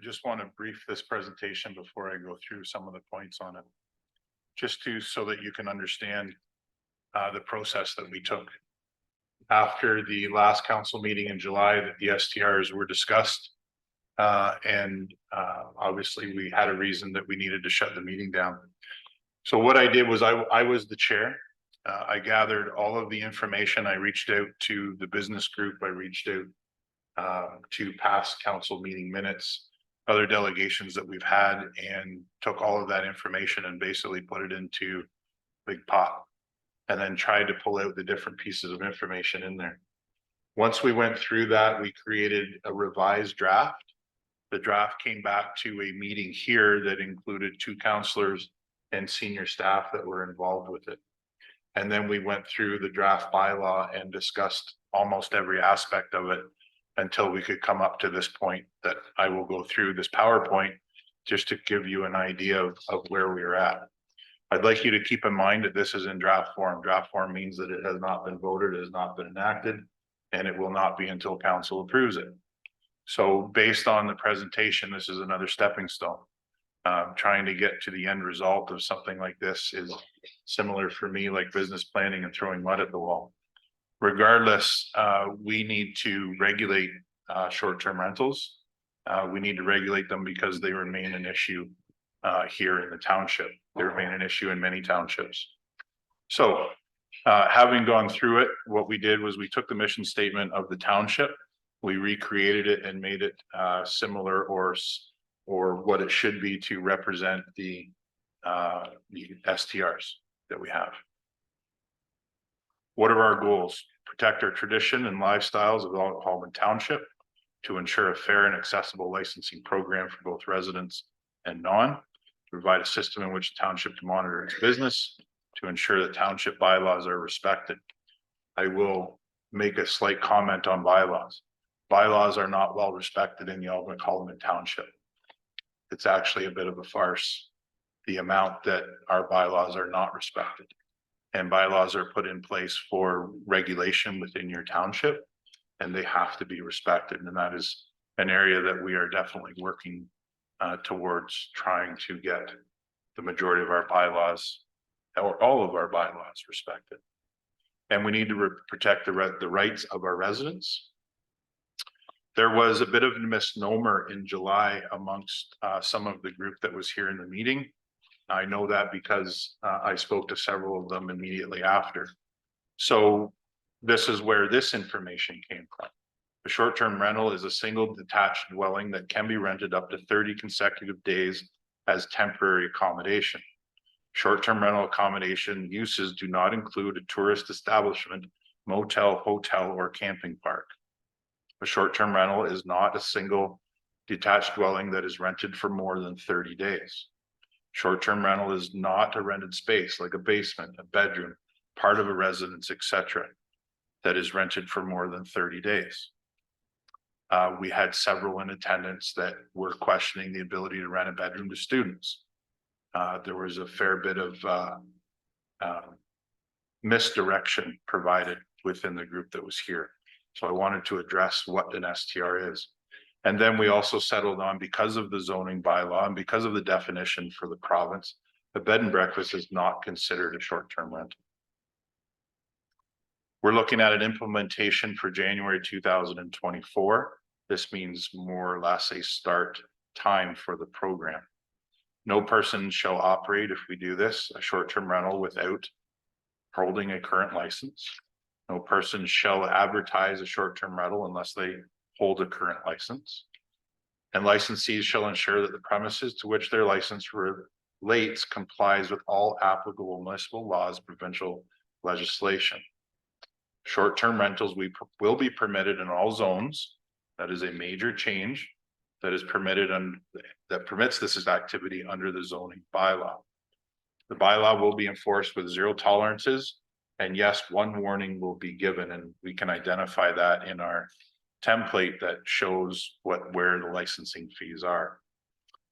just want to brief this presentation before I go through some of the points on it. Just so that you can understand the process that we took. After the last council meeting in July, that the STRs were discussed. Obviously we had a reason that we needed to shut the meeting down. So what I did was I was the chair. I gathered all of the information. I reached out to the business group. I reached out to past council meeting minutes, other delegations that we've had, and took all of that information and basically put it into a big pot and then tried to pull out the different pieces of information in there. Once we went through that, we created a revised draft. The draft came back to a meeting here that included 2 councillors and senior staff that were involved with it. And then we went through the draft bylaw and discussed almost every aspect of it until we could come up to this point that I will go through this PowerPoint just to give you an idea of where we are at. I'd like you to keep in mind that this is in draft form. Draft form means that it has not been voted, it has not been enacted, and it will not be until council approves it. So based on the presentation, this is another stepping stone. Trying to get to the end result of something like this is similar for me, like business planning and throwing mud at the wall. Regardless, we need to regulate short-term rentals. We need to regulate them because they remain an issue here in the township. They remain an issue in many townships. So having gone through it, what we did was we took the mission statement of the township, we recreated it and made it similar or what it should be to represent the STRs that we have. What are our goals? Protect our tradition and lifestyles of Haldimand Township, to ensure a fair and accessible licensing program for both residents and non, to provide a system in which the township can monitor its business, to ensure that township bylaws are respected. I will make a slight comment on bylaws. Bylaws are not well respected in the Haldimand Township. It's actually a bit of a farce, the amount that our bylaws are not respected. And bylaws are put in place for regulation within your township, and they have to be respected. And that is an area that we are definitely working towards trying to get the majority of our bylaws or all of our bylaws respected. And we need to protect the rights of our residents. There was a bit of a misnomer in July amongst some of the group that was here in the meeting. I know that because I spoke to several of them immediately after. So this is where this information came from. A short-term rental is a single detached dwelling that can be rented up to 30 consecutive days as temporary accommodation. Short-term rental accommodation uses do not include a tourist establishment, motel, hotel, or camping park. A short-term rental is not a single detached dwelling that is rented for more than 30 days. Short-term rental is not a rented space like a basement, a bedroom, part of a residence, etc., that is rented for more than 30 days. We had several in attendance that were questioning the ability to rent a bedroom to students. There was a fair bit of misdirection provided within the group that was here. So I wanted to address what an STR is. And then we also settled on, because of the zoning bylaw and because of the definition for the province, a bed and breakfast is not considered a short-term rental. We're looking at an implementation for January 2024. This means more or less a start time for the program. No person shall operate, if we do this, a short-term rental without holding a current license. No person shall advertise a short-term rental unless they hold a current license. And licensees shall ensure that the premises to which their license relates complies with all applicable municipal laws, provincial legislation. Short-term rentals will be permitted in all zones. That is a major change that is permitted and that permits this as activity under the zoning bylaw. The bylaw will be enforced with 0 tolerances, and yes, 1 warning will be given, and we can identify that in our template that shows where the licensing fees are.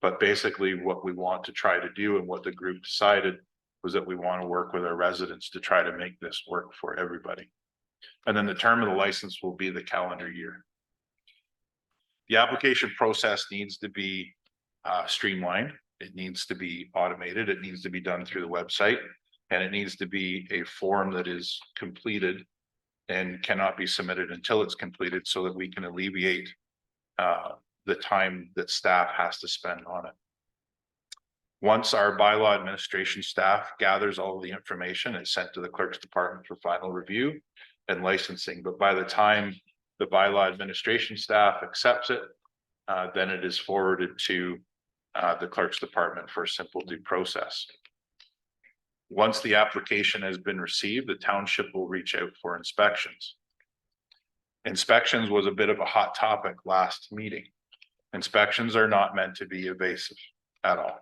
But basically what we want to try to do and what the group decided was that we want to work with our residents to try to make this work for everybody. And then the term of the license will be the calendar year. The application process needs to be streamlined. It needs to be automated. It needs to be done through the website, and it needs to be a form that is completed and cannot be submitted until it's completed, so that we can alleviate the time that staff has to spend on it. Once our bylaw administration staff gathers all of the information, it's sent to the clerk's department for final review and licensing. But by the time the bylaw administration staff accepts it, then it is forwarded to the clerk's department for a simple due process. Once the application has been received, the township will reach out for inspections. Inspections was a bit of a hot topic last meeting. Inspections are not meant to be evasive at all.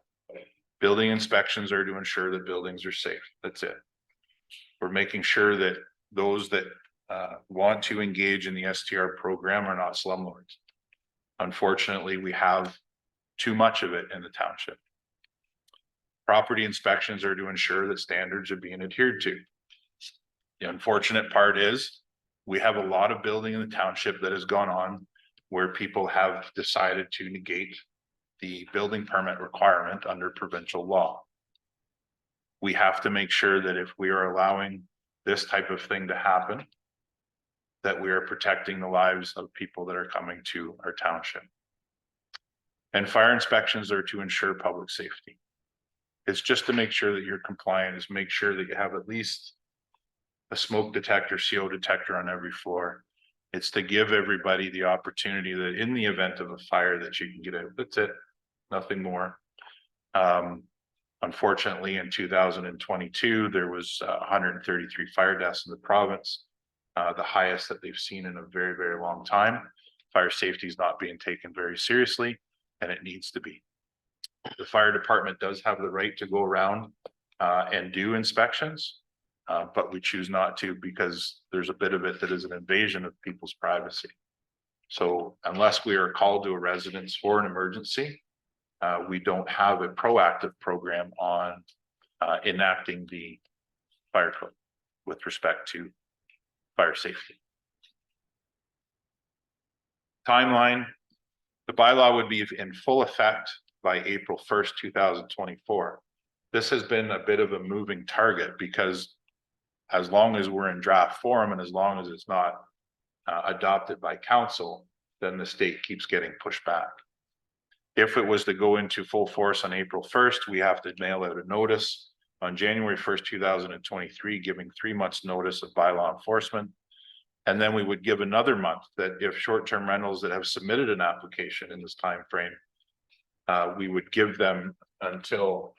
Building inspections are to ensure that buildings are safe. That's it. We're making sure that those that want to engage in the STR program are not slumlords. Unfortunately, we have too much of it in the township. Property inspections are to ensure that standards are being adhered to. The unfortunate part is we have a lot of building in the township that has gone on where people have decided to negate the building permit requirement under provincial law. We have to make sure that if we are allowing this type of thing to happen, that we are protecting the lives of people that are coming to our township. And fire inspections are to ensure public safety. It's just to make sure that you're compliant, is make sure that you have at least a smoke detector, CO detector on every floor. It's to give everybody the opportunity that in the event of a fire that you can get out. That's it, nothing more. Unfortunately, in 2022, there was 133 fire deaths in the province, the highest that they've seen in a very, very long time. Fire safety is not being taken very seriously, and it needs to be. The fire department does have the right to go around and do inspections, but we choose not to because there's a bit of it that is an invasion of people's privacy. So unless we are called to a residence for an emergency, we don't have a proactive program on enacting the fire code with respect to fire safety. Timeline, the bylaw would be in full effect by April 1st, 2024. This has been a bit of a moving target because as long as we're in draft form and as long as it's not adopted by council, then the state keeps getting pushed back. If it was to go into full force on April 1st, we have to mail out a notice on January 1st, 2023, giving 3 months notice of bylaw enforcement. And then we would give another month that if short-term rentals that have submitted an application in this time frame, we would give them until.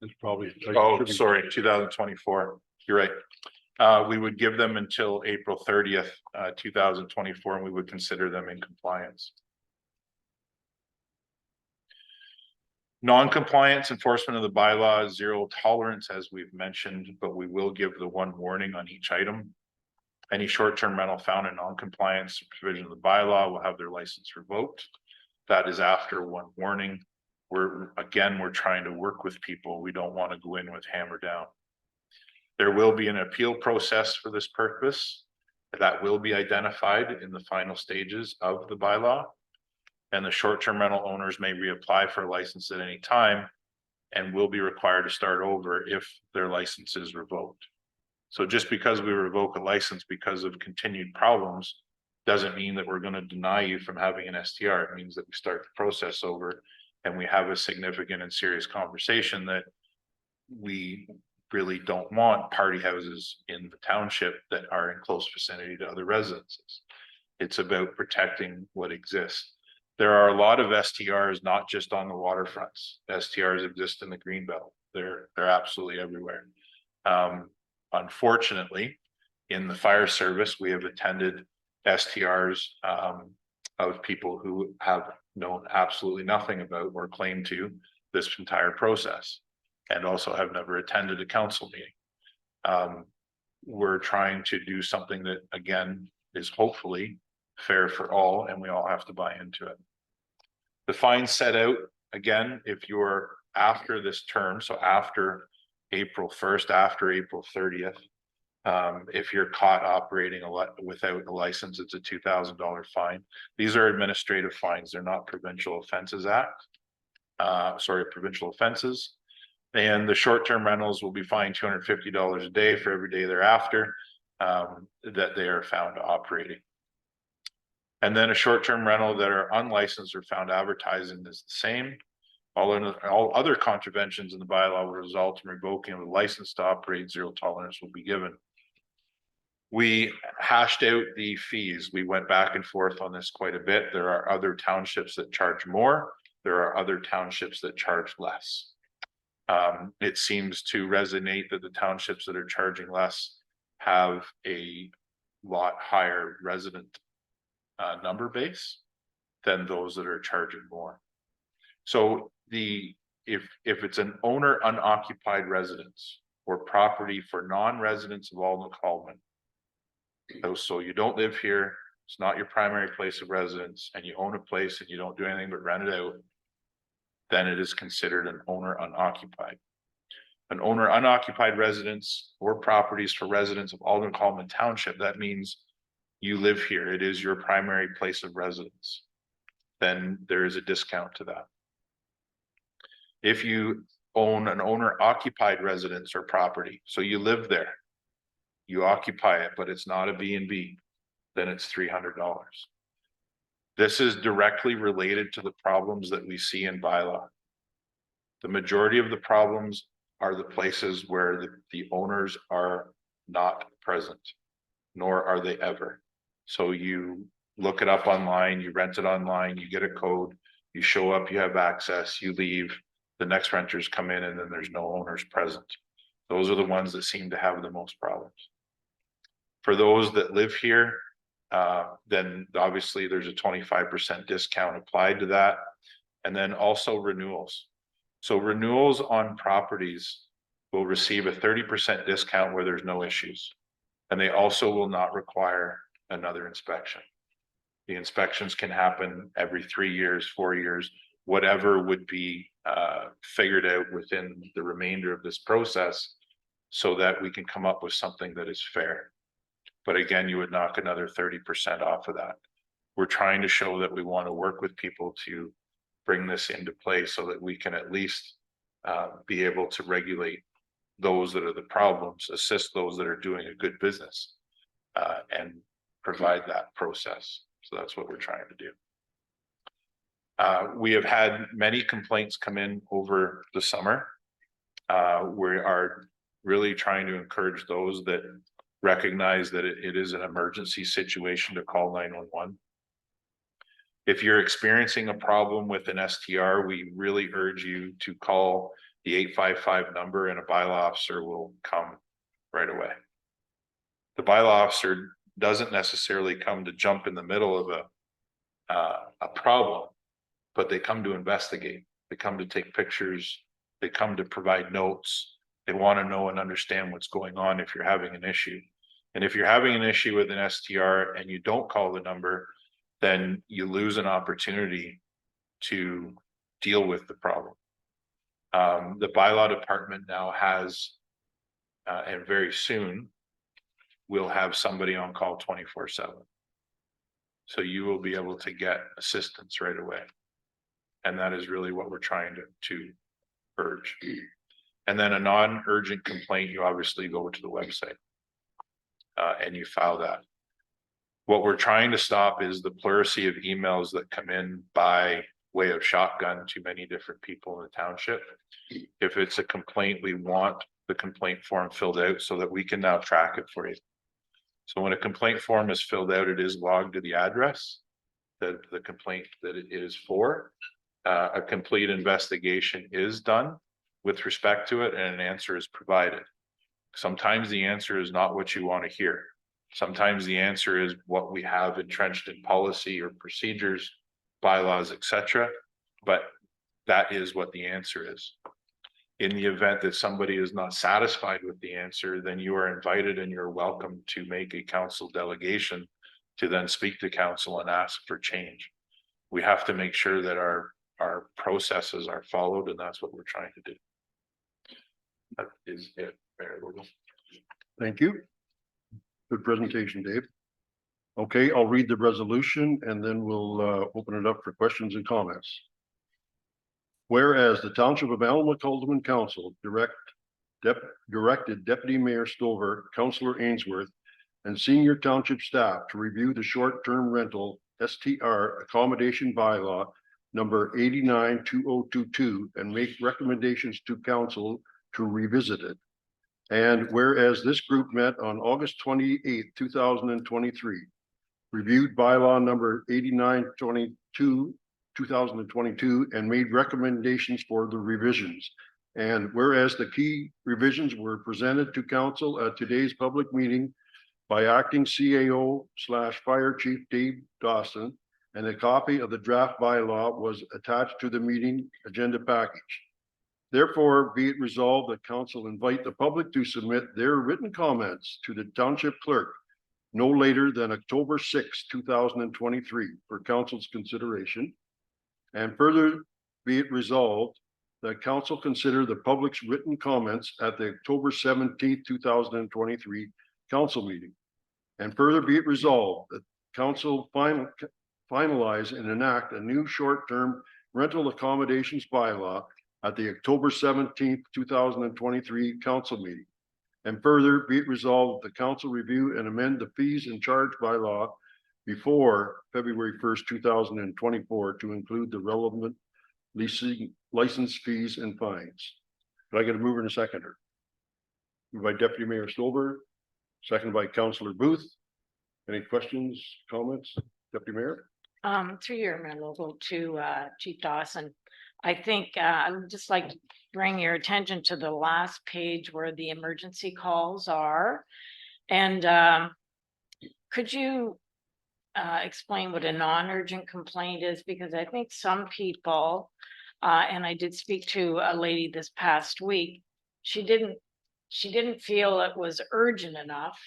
It's probably. Oh, sorry, 2024. You're right. We would give them until April 30th, 2024, and we would consider them in compliance. Non-compliance enforcement of the bylaw is zero tolerance, as we've mentioned, but we will give the one warning on each item. Any short-term rental found in non-compliance provision of the bylaw will have their license revoked. That is after one warning. We're trying to work with people. We don't want to go in with hammer down. There will be an appeal process for this purpose that will be identified in the final stages of the bylaw. And the short-term rental owners may reapply for a license at any time and will be required to start over if their license is revoked. So just because we revoke a license because of continued problems doesn't mean that we're going to deny you from having an STR. It means that we start the process over and we have a significant and serious conversation that we really don't want party houses in the township that are in close vicinity to other residences. It's about protecting what exists. There are a lot of STRs, not just on the waterfronts. STRs exist in the Greenbelt. They're absolutely everywhere. Unfortunately, in the fire service, we have attended STRs of people who have known absolutely nothing about or claim to this entire process, and also have never attended a council meeting. We're trying to do something that, again, is hopefully fair for all, and we all have to buy into it. The fines set out, again, if you're after this term, so after April 1st, after April 30th, if you're caught operating without a license, it's a $2,000 fine. These are administrative fines. They're not Provincial Offences Act. Provincial offenses. And the short-term rentals will be fined $250 a day for every day thereafter that they are found operating. And then a short-term rental that are unlicensed or found advertising is the same. All other contraventions in the bylaw will result in revoking of the license to operate. Zero tolerance will be given. We hashed out the fees. We went back and forth on this quite a bit. There are other townships that charge more. There are other townships that charge less. It seems to resonate that the townships that are charging less have a lot higher resident number base than those that are charging more. So if it's an owner unoccupied residence or property for non-residents of Alden-Colman, so you don't live here, it's not your primary place of residence, and you own a place and you don't do anything but rent it out, then it is considered an owner unoccupied. An owner unoccupied residence or properties for residents of Alden-Colman Township, that means you live here, it is your primary place of residence, then there is a discount to that. If you own an owner occupied residence or property, so you live there, you occupy it, but it's not a B&B, then it's $300. This is directly related to the problems that we see in bylaw. The majority of the problems are the places where the owners are not present, nor are they ever. So you look it up online, you rent it online, you get a code, you show up, you have access, you leave, the next renters come in, and then there's no owners present. Those are the ones that seem to have the most problems. For those that live here, then obviously there's a 25% discount applied to that. And then also renewals. So renewals on properties will receive a 30% discount where there's no issues. And they also will not require another inspection. The inspections can happen every 3 years, 4 years, whatever would be figured out within the remainder of this process, so that we can come up with something that is fair. But again, you would knock another 30% off of that. We're trying to show that we want to work with people to bring this into place so that we can at least be able to regulate those that are the problems, assist those that are doing a good business, and provide that process. So that's what we're trying to do. We have had many complaints come in over the summer. We are really trying to encourage those that recognize that it is an emergency situation to call 911. If you're experiencing a problem with an STR, we really urge you to call the 855 number, and a bylaw officer will come right away. The bylaw officer doesn't necessarily come to jump in the middle of a problem, but they come to investigate. They come to take pictures. They come to provide notes. They want to know and understand what's going on if you're having an issue. And if you're having an issue with an STR and you don't call the number, then you lose an opportunity to deal with the problem. The bylaw department now has, and very soon, we'll have somebody on call 24/7. So you will be able to get assistance right away. And that is really what we're trying to urge. And then a non-urgent complaint, you obviously go to the website. And you file that. What we're trying to stop is the plurality of emails that come in by way of shotgun to many different people in the township. If it's a complaint, we want the complaint form filled out so that we can now track it for you. So when a complaint form is filled out, it is logged to the address that the complaint that it is for. A complete investigation is done with respect to it and an answer is provided. Sometimes the answer is not what you want to hear. Sometimes the answer is what we have entrenched in policy or procedures, bylaws, etc. But that is what the answer is. In the event that somebody is not satisfied with the answer, then you are invited and you're welcome to make a council delegation to then speak to council and ask for change. We have to make sure that our processes are followed, and that's what we're trying to do. That is it. Mayor Logan. Thank you. Good presentation, Dave. Okay, I'll read the resolution and then we'll open it up for questions and comments. Whereas the Township of Alma Alderman Council directed Deputy Mayor Stover, Councillor Ainsworth, and senior township staff to review the short-term rental STR accommodation bylaw number 89-2022 and make recommendations to council to revisit it. And whereas this group met on August 28th, 2023, reviewed bylaw number 89-22, 2022, and made recommendations for the revisions. And whereas the key revisions were presented to council at today's public meeting by acting CAO/Fire Chief Dave Dawson, and a copy of the draft bylaw was attached to the meeting agenda package. Therefore, be it resolved that council invite the public to submit their written comments to the township clerk no later than October 6, 2023 for council's consideration. And further, be it resolved that council consider the public's written comments at the October 17, 2023 council meeting. And further, be it resolved that council finalize and enact a new short-term rental accommodations bylaw at the October 17th, 2023 council meeting. And further, be it resolved that the council review and amend the fees and charge bylaw before February 1st, 2024 to include the relevant leasing license fees and fines. Do I get a mover and a seconder? Moved by Deputy Mayor Stover, second by Councillor Booth. Any questions, comments, Deputy Mayor? Through your memo to Chief Dawson, I think I would just like to bring your attention to the last page where the emergency calls are. And could you explain what a non-urgent complaint is? Because I think some people, and I did speak to a lady this past week, she didn't feel it was urgent enough.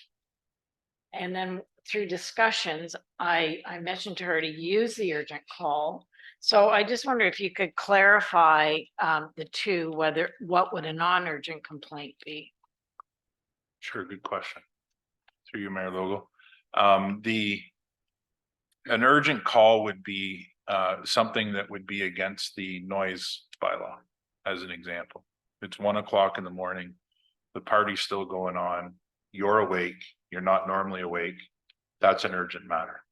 And then through discussions, I mentioned to her to use the urgent call. So I just wonder if you could clarify the two, what would a non-urgent complaint be? Sure, good question. Through you, Mayor Logo. An urgent call would be something that would be against the noise bylaw, as an example. It's 1 o'clock in the morning, the party's still going on, you're awake, you're not normally awake. That's an urgent matter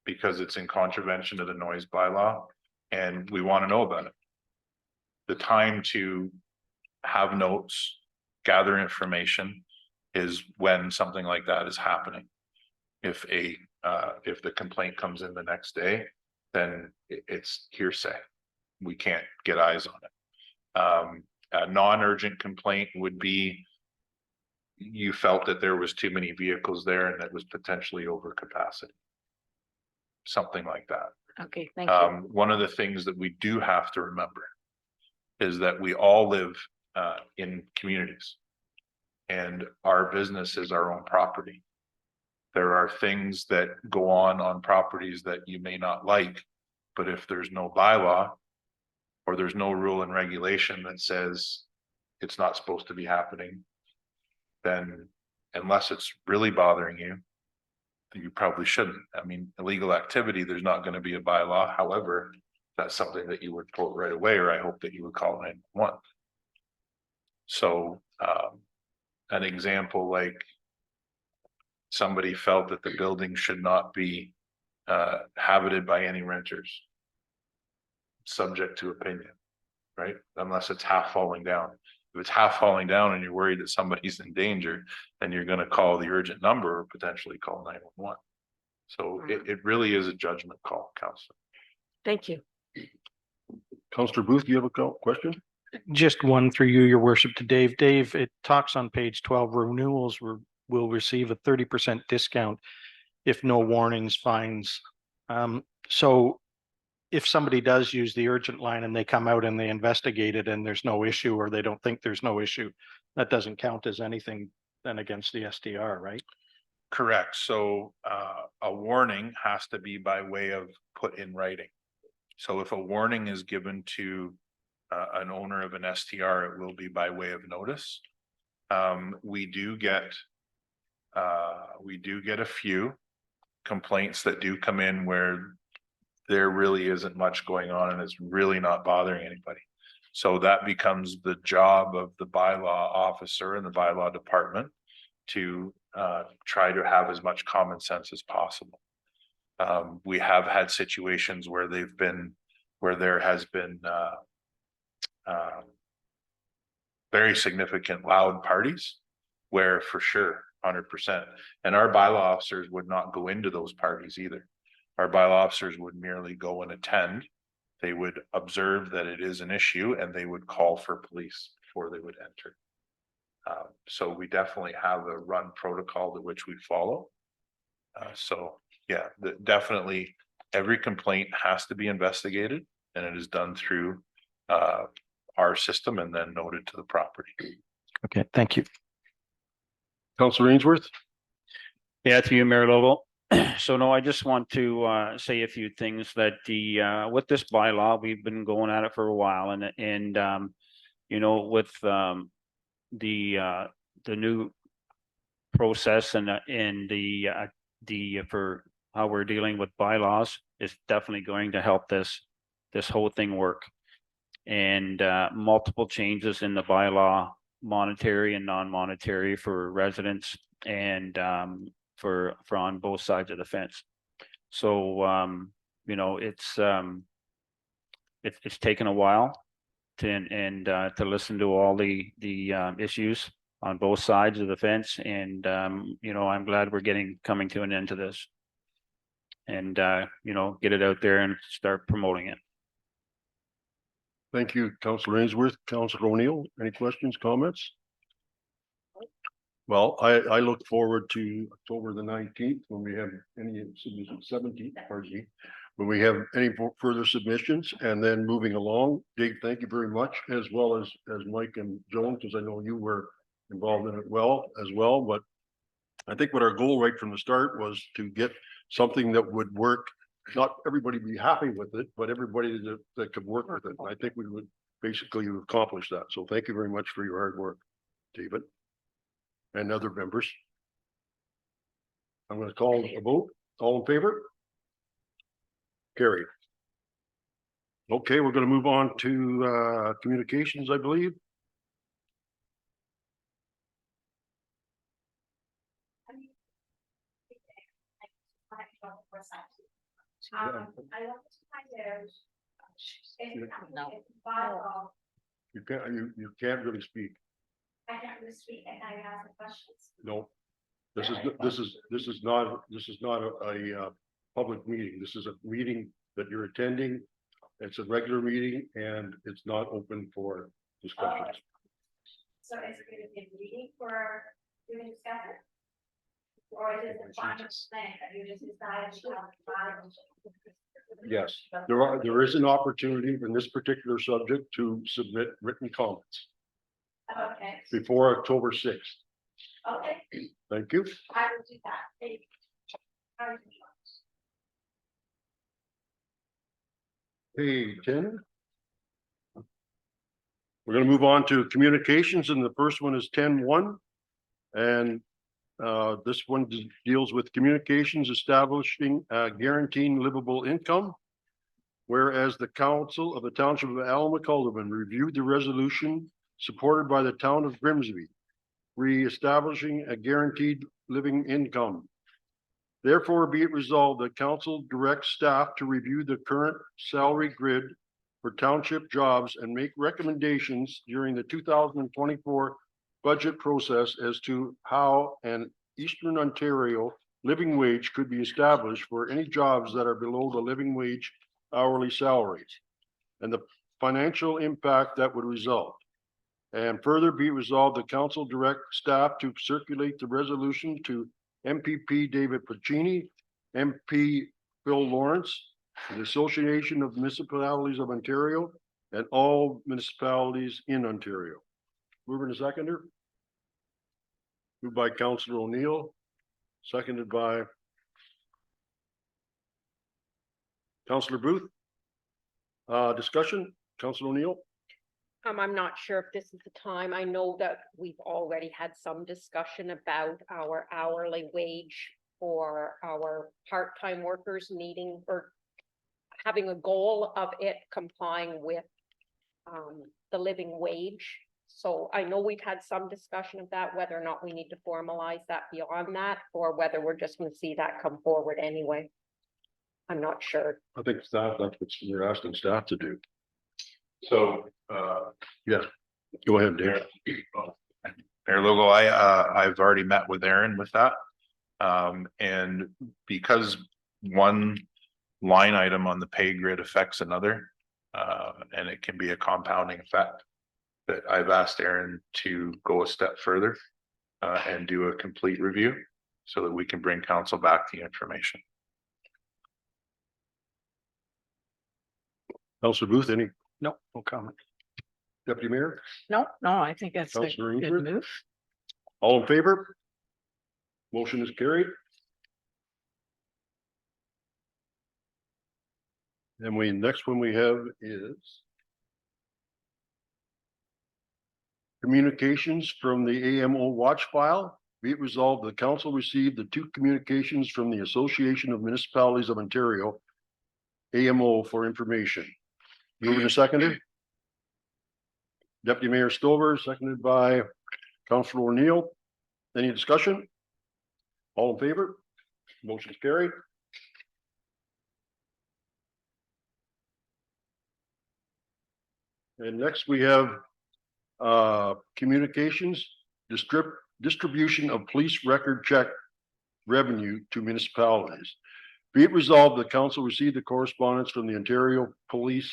because it's in contravention of the noise bylaw and we want to know about it. The time to have notes, gather information is when something like that is happening. If the complaint comes in the next day, then it's hearsay. We can't get eyes on it. A non-urgent complaint would be you felt that there was too many vehicles there and that was potentially over capacity. Something like that. Okay, thank you. One of the things that we do have to remember is that we all live in communities. And our business is our own property. There are things that go on properties that you may not like, but if there's no bylaw or there's no rule and regulation that says it's not supposed to be happening, then unless it's really bothering you, you probably shouldn't. I mean, illegal activity, there's not going to be a bylaw. However, that's something that you would report right away, or I hope that you would call 911. So an example, like somebody felt that the building should not be habited by any renters, subject to opinion, right? Unless it's half falling down. If it's half falling down and you're worried that somebody's in danger, then you're going to call the urgent number or potentially call 911. So it really is a judgment call, Councillor. Thank you. Councillor Booth, do you have a question? Just one through you, your worship, to Dave. Dave, it talks on page 12, renewals will receive a 30% discount if no warnings, fines. So if somebody does use the urgent line and they come out and they investigate it and there's no issue, or they don't think there's no issue, that doesn't count as anything then against the SDR, right? Correct. So a warning has to be by way of put in writing. So if a warning is given to an owner of an STR, it will be by way of notice. We do get a few complaints that do come in where there really isn't much going on and it's really not bothering anybody. So that becomes the job of the bylaw officer and the bylaw department to try to have as much common sense as possible. We have had situations where there has been very significant loud parties where for sure 100%, and our bylaw officers would not go into those parties either. Our bylaw officers would merely go and attend. They would observe that it is an issue and they would call for police before they would enter. So we definitely have a run protocol to which we follow. So yeah, definitely every complaint has to be investigated, and it is done through our system and then noted to the property. Okay, thank you. Councillor Ainsworth? Yeah, to you, Mayor Lobo. So no, I just want to say a few things that with this bylaw, we've been going at it for a while, and you know, with the new process and the for how we're dealing with bylaws is definitely going to help this whole thing work. And multiple changes in the bylaw, monetary and non-monetary for residents, and for on both sides of the fence. So you know, it's taken a while to listen to all the issues on both sides of the fence, and you know, I'm glad we're coming to an end to this, and you know, get it out there and start promoting it. Thank you, Councillor Ainsworth. Councillor O'Neill, any questions, comments? Well, I look forward to October the 19th when we have any submissions, 17th, pardon me, when we have any further submissions, and then moving along. Dave, thank you very much, as well as Mike and Joan, because I know you were involved in it as well. But I think what our goal right from the start was to get something that would work. Not everybody be happy with it, but everybody that could work with it. I think we would basically accomplish that. So thank you very much for your hard work, David, and other members. I'm going to call a vote. All in favor? Carried. Okay, we're going to move on to communications, I believe. I want to find out. No. You can't really speak. I can't really speak and I ask questions. No. This is not a public meeting. This is a meeting that you're attending. It's a regular meeting and it's not open for discussions. So is it going to be a meeting for Do we discuss it? Or is it the final thing that you just decided to have final? Yes, there is an opportunity in this particular subject to submit written comments Okay, before October 6th. okay, Thank you. I will do that. Thank you. I will do that. Hey, 10. We're gonna move on to communications, and the first one is 10-1. And this one deals with communications establishing guaranteeing livable income. Whereas the council of the township of Allen McCullough reviewed the resolution supported by the town of Grimsby, reestablishing a guaranteed living income. Therefore, be it resolved that council directs staff to review the current salary grid for township jobs and make recommendations during the 2024 budget process as to how an Eastern Ontario living wage could be established for any jobs that are below the living wage hourly salaries and the financial impact that would result. And further be resolved, the council direct staff to circulate the resolution to MPP David Pacini, MP Phil Lawrence, the Association of Municipalities of Ontario, and all municipalities in Ontario. Mover and seconder. Moved by Councillor O'Neill, seconded by Councillor Booth. Discussion, Councillor O'Neill. I'm not sure if this is the time. I know that we've already had some discussion about our hourly wage for our part-time workers needing or having a goal of it complying with the living wage. So I know we've had some discussion of that, whether or not we need to formalize that beyond that, or whether we're just gonna see that come forward anyway. I'm not sure. I think staff, that's what you're asking staff to do. So, Yes, go ahead, Dave. Mayor Logo, I've already met with Aaron with that. And because one line item on the pay grid affects another, and it can be a compounding effect, that I've asked Aaron to go a step further and do a complete review so that we can bring council back the information. Councillor Booth, any No comment. deputy mayor? No, I think that's a Councillor good Ainsworth? move. All in favor? Motion is carried. And next one we have is communications from the AMO watch file. Be it resolved, the council received the two communications from the Association of Municipalities of Ontario, AMO, for information. Moving to seconder. Deputy Mayor Stover, seconded by Councillor O'Neill. Any discussion? All in favor? Motion's carried. And next we have communications, distribution of police record check revenue to municipalities. Be it resolved, the council received the correspondence from the Ontario Police,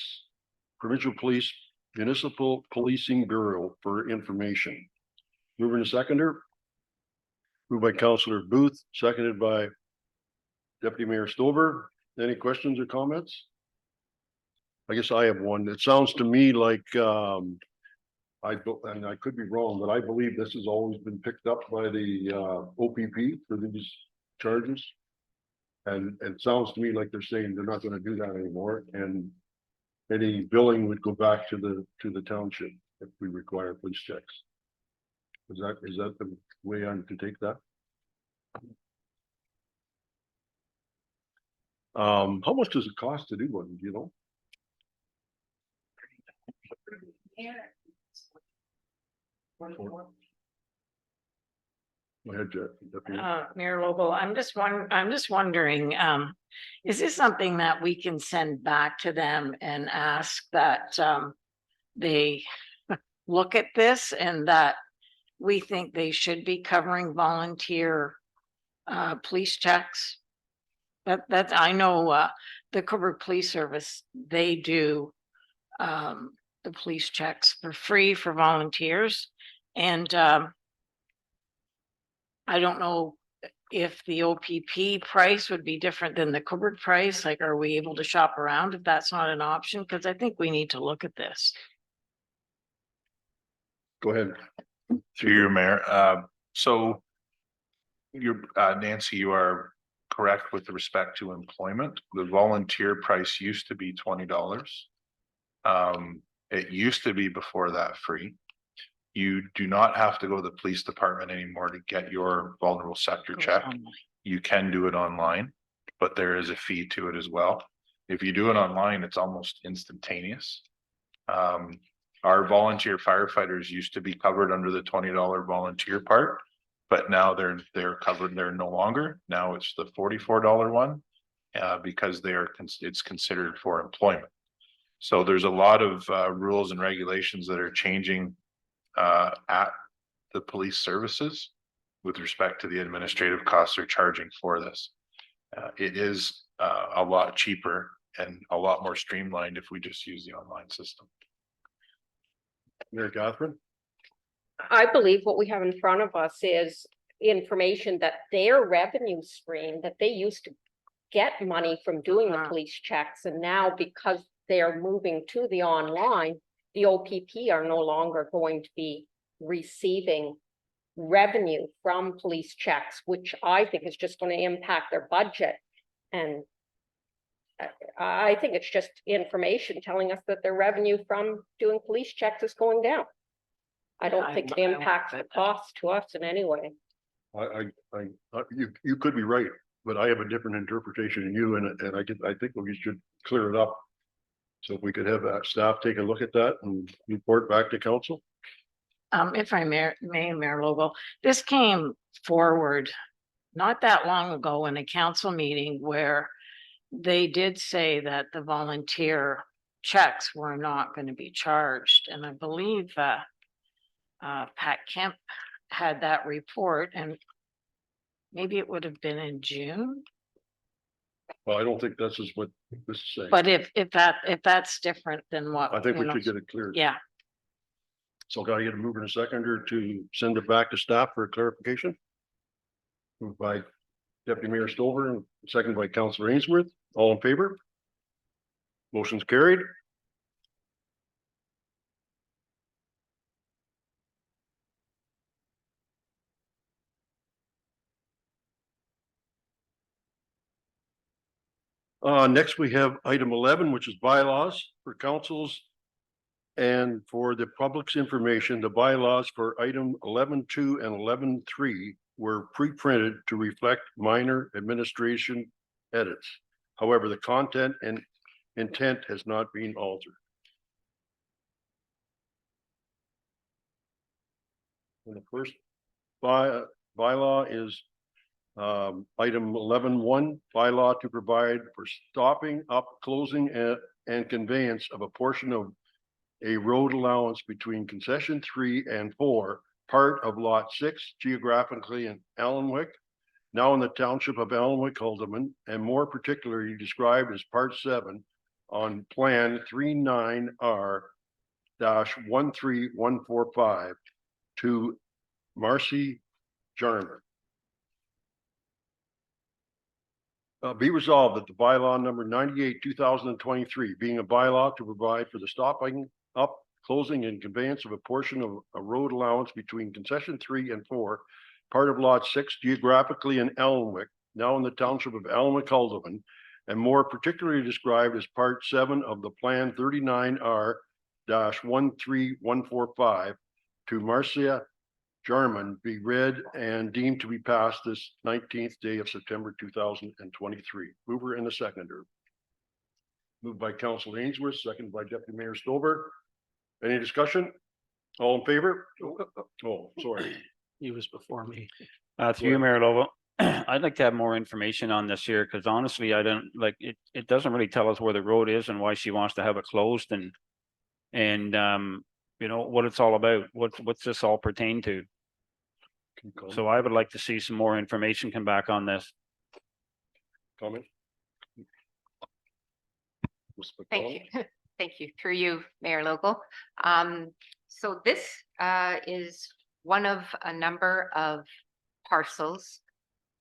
Provincial Police, Municipal Policing Bureau for information. Moving to seconder. Moved by Councillor Booth, seconded by Deputy Mayor Stover. Any questions or comments? I guess I have one. It sounds to me like, and I could be wrong, but I believe this has always been picked up by the OPP for these charges. And it sounds to me like they're saying they're not gonna do that anymore, and any billing would go back to the township if we require police checks. Is that the way I'm to take that? How much does it cost to do one, do you know? Go ahead, Deputy. Mayor Lobo, I'm just wondering, is this something that we can send back to them and ask that, they look at this and that we think they should be covering volunteer, police checks? That's, I know, the Cobourg Police Service, they do, the police checks for free for volunteers. And, I don't know if the OPP price would be different than the Coburg price, like, are we able to shop around if that's not an option? Because I think we need to look at this. Go ahead. Through your mayor, so. You're, Nancy, you are correct with respect to employment. The volunteer price used to be $20. It used to be before that free. You do not have to go to the police department anymore to get your vulnerable sector Goes check. online. You can do it online, but there is a fee to it as well. If you do it online, it's almost instantaneous. Our volunteer firefighters used to be covered under the $20 volunteer part, but now they're covered. They're no longer. Now it's the $44 one, because it's considered for employment. So there's a lot of rules and regulations that are changing at the police services with respect to the administrative costs they're charging for this. It is a lot cheaper and a lot more streamlined if we just use the online system. Mayor Catherine? I believe what we have in front of us is information that their revenue stream, that they used to get money from doing the police checks, and now because they're moving to the online, the OPP are no longer going to be receiving revenue from police checks, which I think is just going to impact their budget. And I think it's just information telling us that their revenue from doing police checks is going down. I don't think it impacts the cost to us in any way. You could be right, but I have a different interpretation than you, and I think we should clear it up. So if we could have staff take a look at that and report back to council. If I may, Mayor Lobo, this came forward not that long ago in a council meeting where they did say that the volunteer checks were not going to be charged. And I believe Pat Kemp had that report, and maybe it would have been in June. Well, I don't think this is what this is saying. But if that's different than what. I think you we know, should get it cleared. Yeah, So can I get a mover and a seconder to send it back to staff for clarification? Moved by Deputy Mayor Stover and second by Councillor Ainsworth. All in favor? Motion's carried. Next we have item 11, which is bylaws for councils. And for the public's information, the bylaws for item 11.2 and 11.3 were pre-printed to reflect minor administration edits. However, the content and intent has not been altered. And the first bylaw is item 11.1, bylaw to provide for stopping up, closing and conveyance of a portion of a road allowance between concession 3 and 4, part of lot 6, geographically in Allenwick, now in the township of Allenwick, Haldimand, and more particularly described as part 7 on plan 39R-13145 to Marcy Jarman. Be resolved that the bylaw number 98, 2023, being a bylaw to provide for the stopping up, closing and conveyance of a portion of a road allowance between concession 3 and 4, part of lot 6, geographically in Allenwick, now in the township of Allenwick, Haldimand, and more particularly described as part 7 of the plan 39R-13145 to Marcia Jarman be read and deemed to be passed this 19th day of September 2023. Mover and a seconder. Moved by Council Ainsworth, seconded by Deputy Mayor Stover. Any discussion? All in favor? Oh, sorry. He was before me. Through you, Mayor Lobo, I'd like to have more information on this here, because honestly, I don't like it. It doesn't really tell us where the road is and why she wants to have it closed and you know, what it's all about. What's this all pertain to? So I would like to see some more information come back on this. Comment? Thank you. Thank you. Through you, Mayor Logo. So this is one of a number of parcels,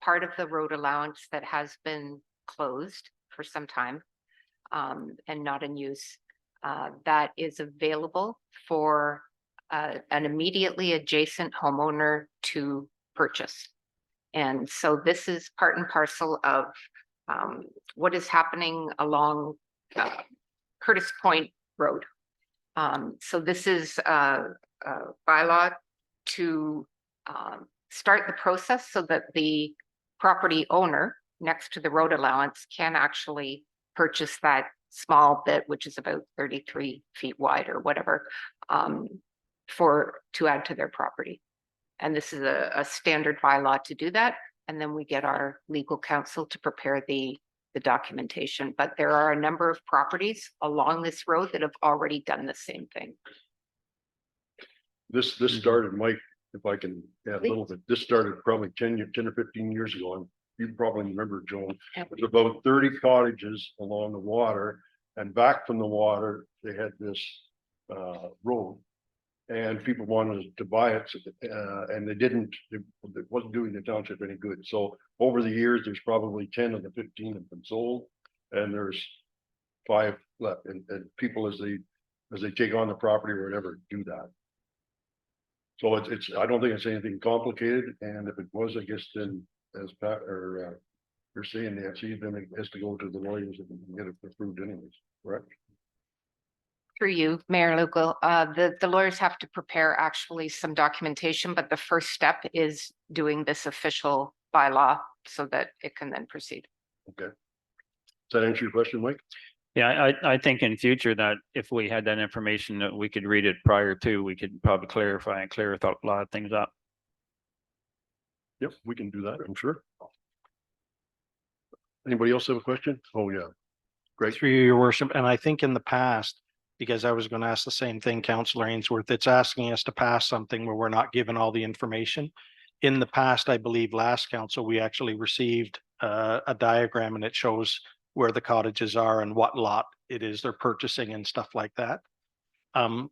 part of the road allowance that has been closed for some time and not in use, that is available for an immediately adjacent homeowner to purchase. And so this is part and parcel of what is happening along Curtis Point Road. So this is a bylaw to start the process so that the property owner next to the road allowance can actually purchase that small bit, which is about 33 feet wide or whatever, to add to their property. And this is a standard bylaw to do that. And then we get our legal counsel to prepare the documentation. But there are a number of properties along this road that have already done the same thing. This started, Mike, if I can add a little bit, this started probably 10 or 15 years ago. And you probably remember, Joan, it was about 30 cottages along the water, and back from the water, they had this road. And people wanted to buy it, and they didn't, it wasn't doing the township any good. So over the years, there's probably 10 of the 15 have been sold, and there's 5 left. And people, as they take on the property or whatever, do that. So it's I don't think it's anything complicated, and if it was, I guess then, as Pat or you're saying, Nancy, then it has to go to the lawyers and get it approved anyways, correct? Through you, Mayor Lugo, the lawyers have to prepare actually some documentation, but the first step is doing this official bylaw so that it can then proceed. Okay. Does that answer your question, Mike? Yeah, I think in future that if we had that information that we could read it prior to, we could probably clarify and clear a lot of things up. Yep, we can do that, I'm sure. Anybody else have a question? Oh, yeah. Great. Through you, your worship, and I think in the past, because I was going to ask the same thing, Councillor Ainsworth, it's asking us to pass something where we're not given all the information. In the past, I believe last council, we actually received a diagram, and it shows where the cottages are and what lot it is they're purchasing and stuff like that.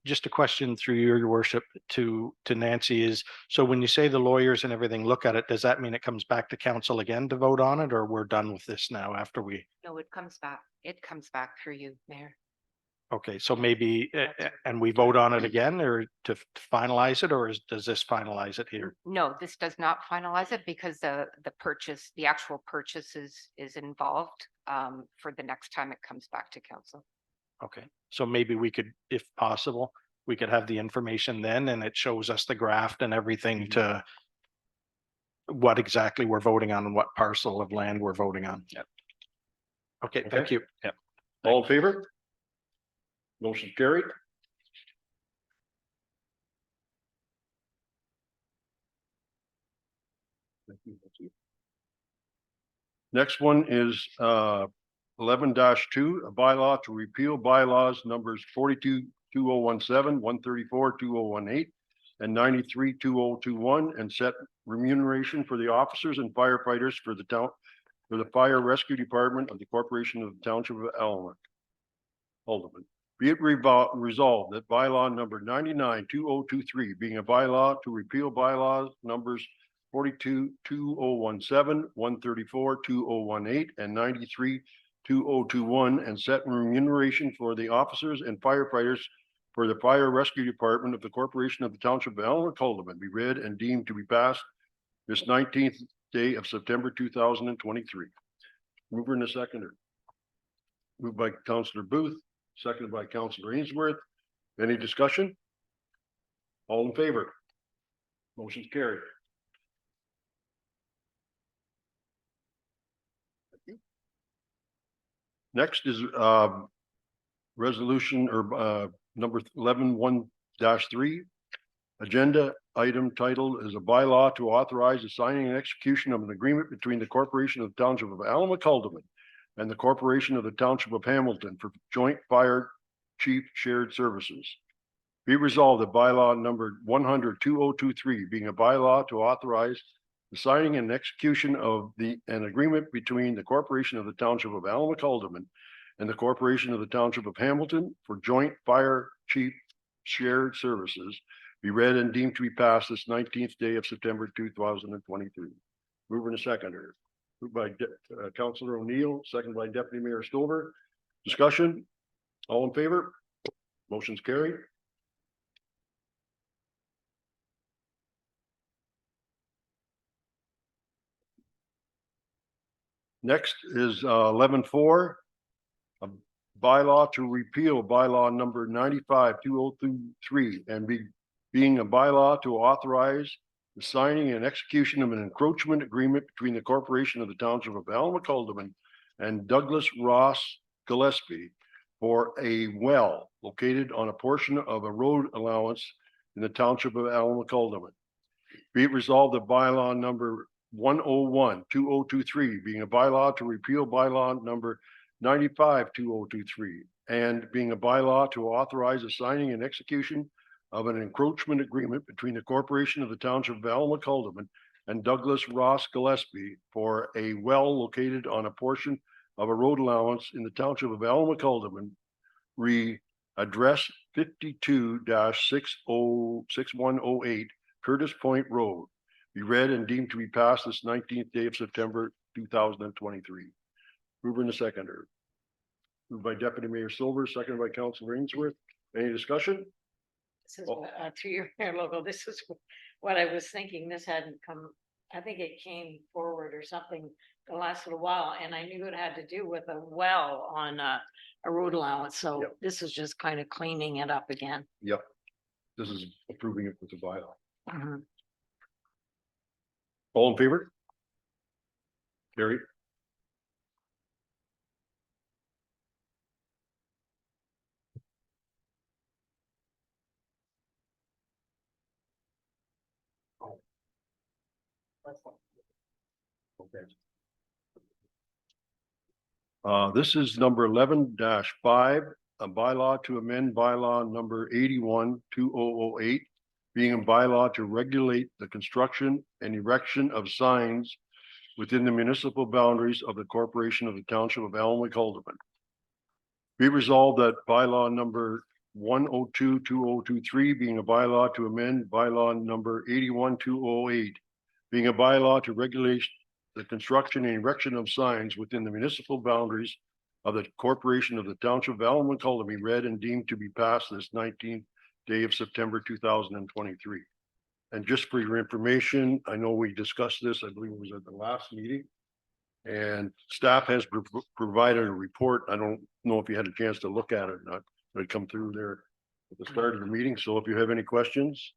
Just a question through your worship to Nancy is, so when you say the lawyers and everything look at it, does that mean it comes back to council again to vote on it, or we're done with this now after we? No, it comes back through you, Mayor. Okay, so maybe, and we vote on it again or to finalize it, or does this finalize it here? No, this does not finalize it because the actual purchase is involved for the next time it comes back to council. Okay, so maybe we could, if possible, we could have the information then, and it shows us the graph and everything to what exactly we're voting on and what parcel of land we're voting on. Yep. Okay, thank you. Yep. All in favor? Motion carried. Thank you. Next one is 11-2, a bylaw to repeal bylaws numbers 42-2017, 134-2018, and 93-2021, and set remuneration for the officers and firefighters for the Fire Rescue Department of the Corporation of the Township of Haldimand. Be it resolved that bylaw number 99-2023, being a bylaw to repeal bylaws numbers 42-2017, 134-2018, and 93-2021, and set remuneration for the officers and firefighters for the Fire Rescue Department of the Corporation of the Township of Haldimand be read and deemed to be passed this 19th day of September 2023. Mover and a seconder. Moved by Councillor Booth, seconded by Councillor Ainsworth. Any discussion? All in favor? Motion's carried. Next is resolution or number 11-1-3. Agenda item titled is a bylaw to authorize the signing and execution of an agreement between the Corporation of the Township of Allamaquo and the Corporation of the Township of Hamilton for joint fire chief shared services. Be resolved that bylaw number 100-2023, being a bylaw to authorize the signing and execution of an agreement between the Corporation of the Township of Allamaquo and the Corporation of the Township of Hamilton for joint fire chief shared services, be read and deemed to be passed this 19th day of September 2023. Mover and a seconder. Moved by Councillor O'Neill, second by Deputy Mayor Stover. Discussion? All in favor? Motion's carried. Next is 11.4. A bylaw to repeal bylaw number 95-2023 and being a bylaw to authorize the signing and execution of an encroachment agreement between the corporation of the township of Alma-Calderman and Douglas Ross Gillespie for a well located on a portion of a road allowance in the township of Alma-Calderman. Be it resolved that bylaw number 101-2023 being a bylaw to repeal bylaw number 95-2023 and being a bylaw to authorize the signing and execution of an encroachment agreement between the corporation of the township of Alma-Calderman and Douglas Ross Gillespie for a well located on a portion of a road allowance in the township of Alma-Calderman, address 52-6108 Curtis Point Road, be read and deemed to be passed this 19th day of September 2023. Mover and a seconder. Moved by Deputy Mayor Silver, seconded by Councilor Ainsworth. Any discussion? This is through your Mayor Logo. This is what I was thinking. This hadn't come, I think it came forward or something the last little while, and I knew it had to do with a well on a road allowance. So Yep. this is just kind of cleaning it up again. Yep. This is approving it with the bylaw. Mhm. All in favor? Carried. Okay. This is number 11-5, a bylaw to amend bylaw number 81-2008, being a bylaw to regulate the construction and erection of signs within the municipal boundaries of the corporation of the township of Alma-Calderman. Be resolved that bylaw number 102-2023 being a bylaw to amend bylaw number 81-208, being a bylaw to regulate the construction and erection of signs within the municipal boundaries of the corporation of the township of Alma-Calderman be read and deemed to be passed this 19th day of September 2023. And just for your information, I know we discussed this, I believe it was at the last meeting. And staff has provided a report. I don't know if you had a chance to look at it or not. It come through there at the start of the meeting. So if you have any questions,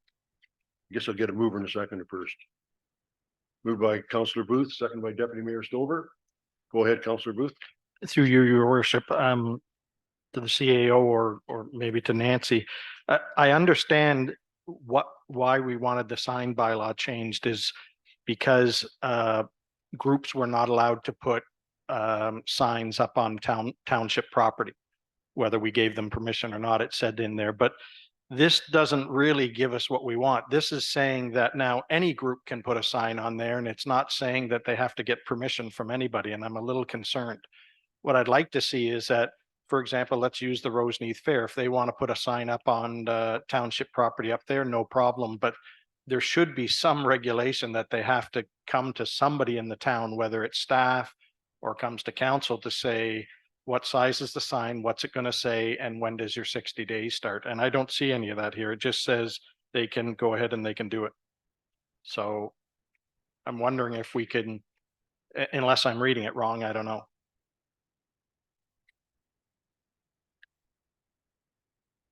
I guess I'll get a mover in a second first. Moved by Councillor Booth, second by Deputy Mayor Stover. Go ahead, Councillor Booth. Through you, your worship, to the CAO or maybe to Nancy. I understand why we wanted the sign bylaw changed is because groups were not allowed to put signs up on township property, whether we gave them permission or not, it said in there, but this doesn't really give us what we want. This is saying that now any group can put a sign on there, and it's not saying that they have to get permission from anybody, and I'm a little concerned. What I'd like to see is that, for example, let's use the Roseneath Fair. If they want to put a sign up on township property up there, no problem, but there should be some regulation that they have to come to somebody in the town, whether it's staff or comes to council, to say, what size is the sign, what's it going to say, and when does your 60 days start? And I don't see any of that here. It just says they can go ahead and they can do it. So I'm wondering if we can, unless I'm reading it wrong, I don't know.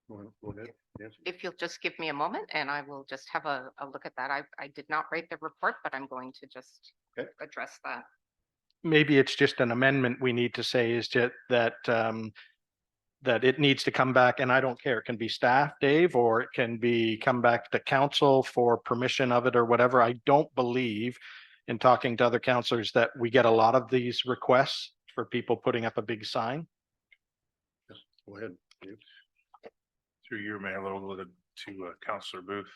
Go ahead, Nancy. If you'll just give me a moment and I will just have a look at that. I did not write the report, but I'm going to just Okay. address that. Maybe it's just an amendment we need to say is just that that it needs to come back, and I don't care. It can be staff, Dave, or it can be come back to council for permission of it or whatever. I don't believe, in talking to other councillors, that we get a lot of these requests for people putting up a big sign. Go ahead. Dave. Through your Mayor Logo to Councillor Booth.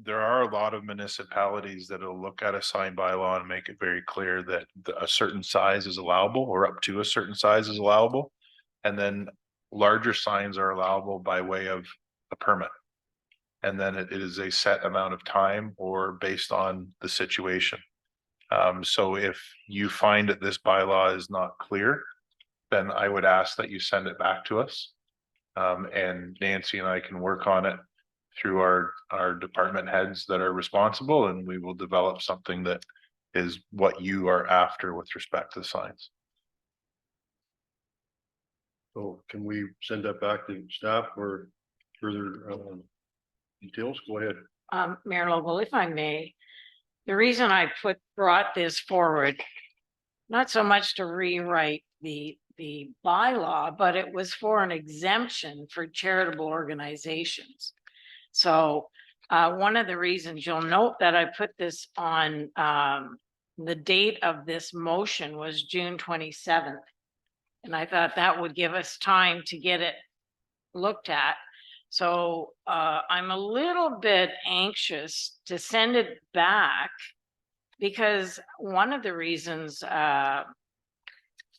There are a lot of municipalities that will look at a sign bylaw and make it very clear that a certain size is allowable, or up to a certain size is allowable. And then larger signs are allowable by way of a permit. And then it is a set amount of time or based on the situation. So if you find that this bylaw is not clear, then I would ask that you send it back to us. And Nancy and I can work on it through our department heads that are responsible, and we will develop something that is what you are after with respect to the signs. So can we send that back to staff for further details? Go ahead. Mayor Logal, if I may, the reason I brought this forward, not so much to rewrite the bylaw, but it was for an exemption for charitable organizations. So one of the reasons you'll note that I put this on the date of this motion was June 27th. And I thought that would give us time to get it looked at. So I'm a little bit anxious to send it back because one of the reasons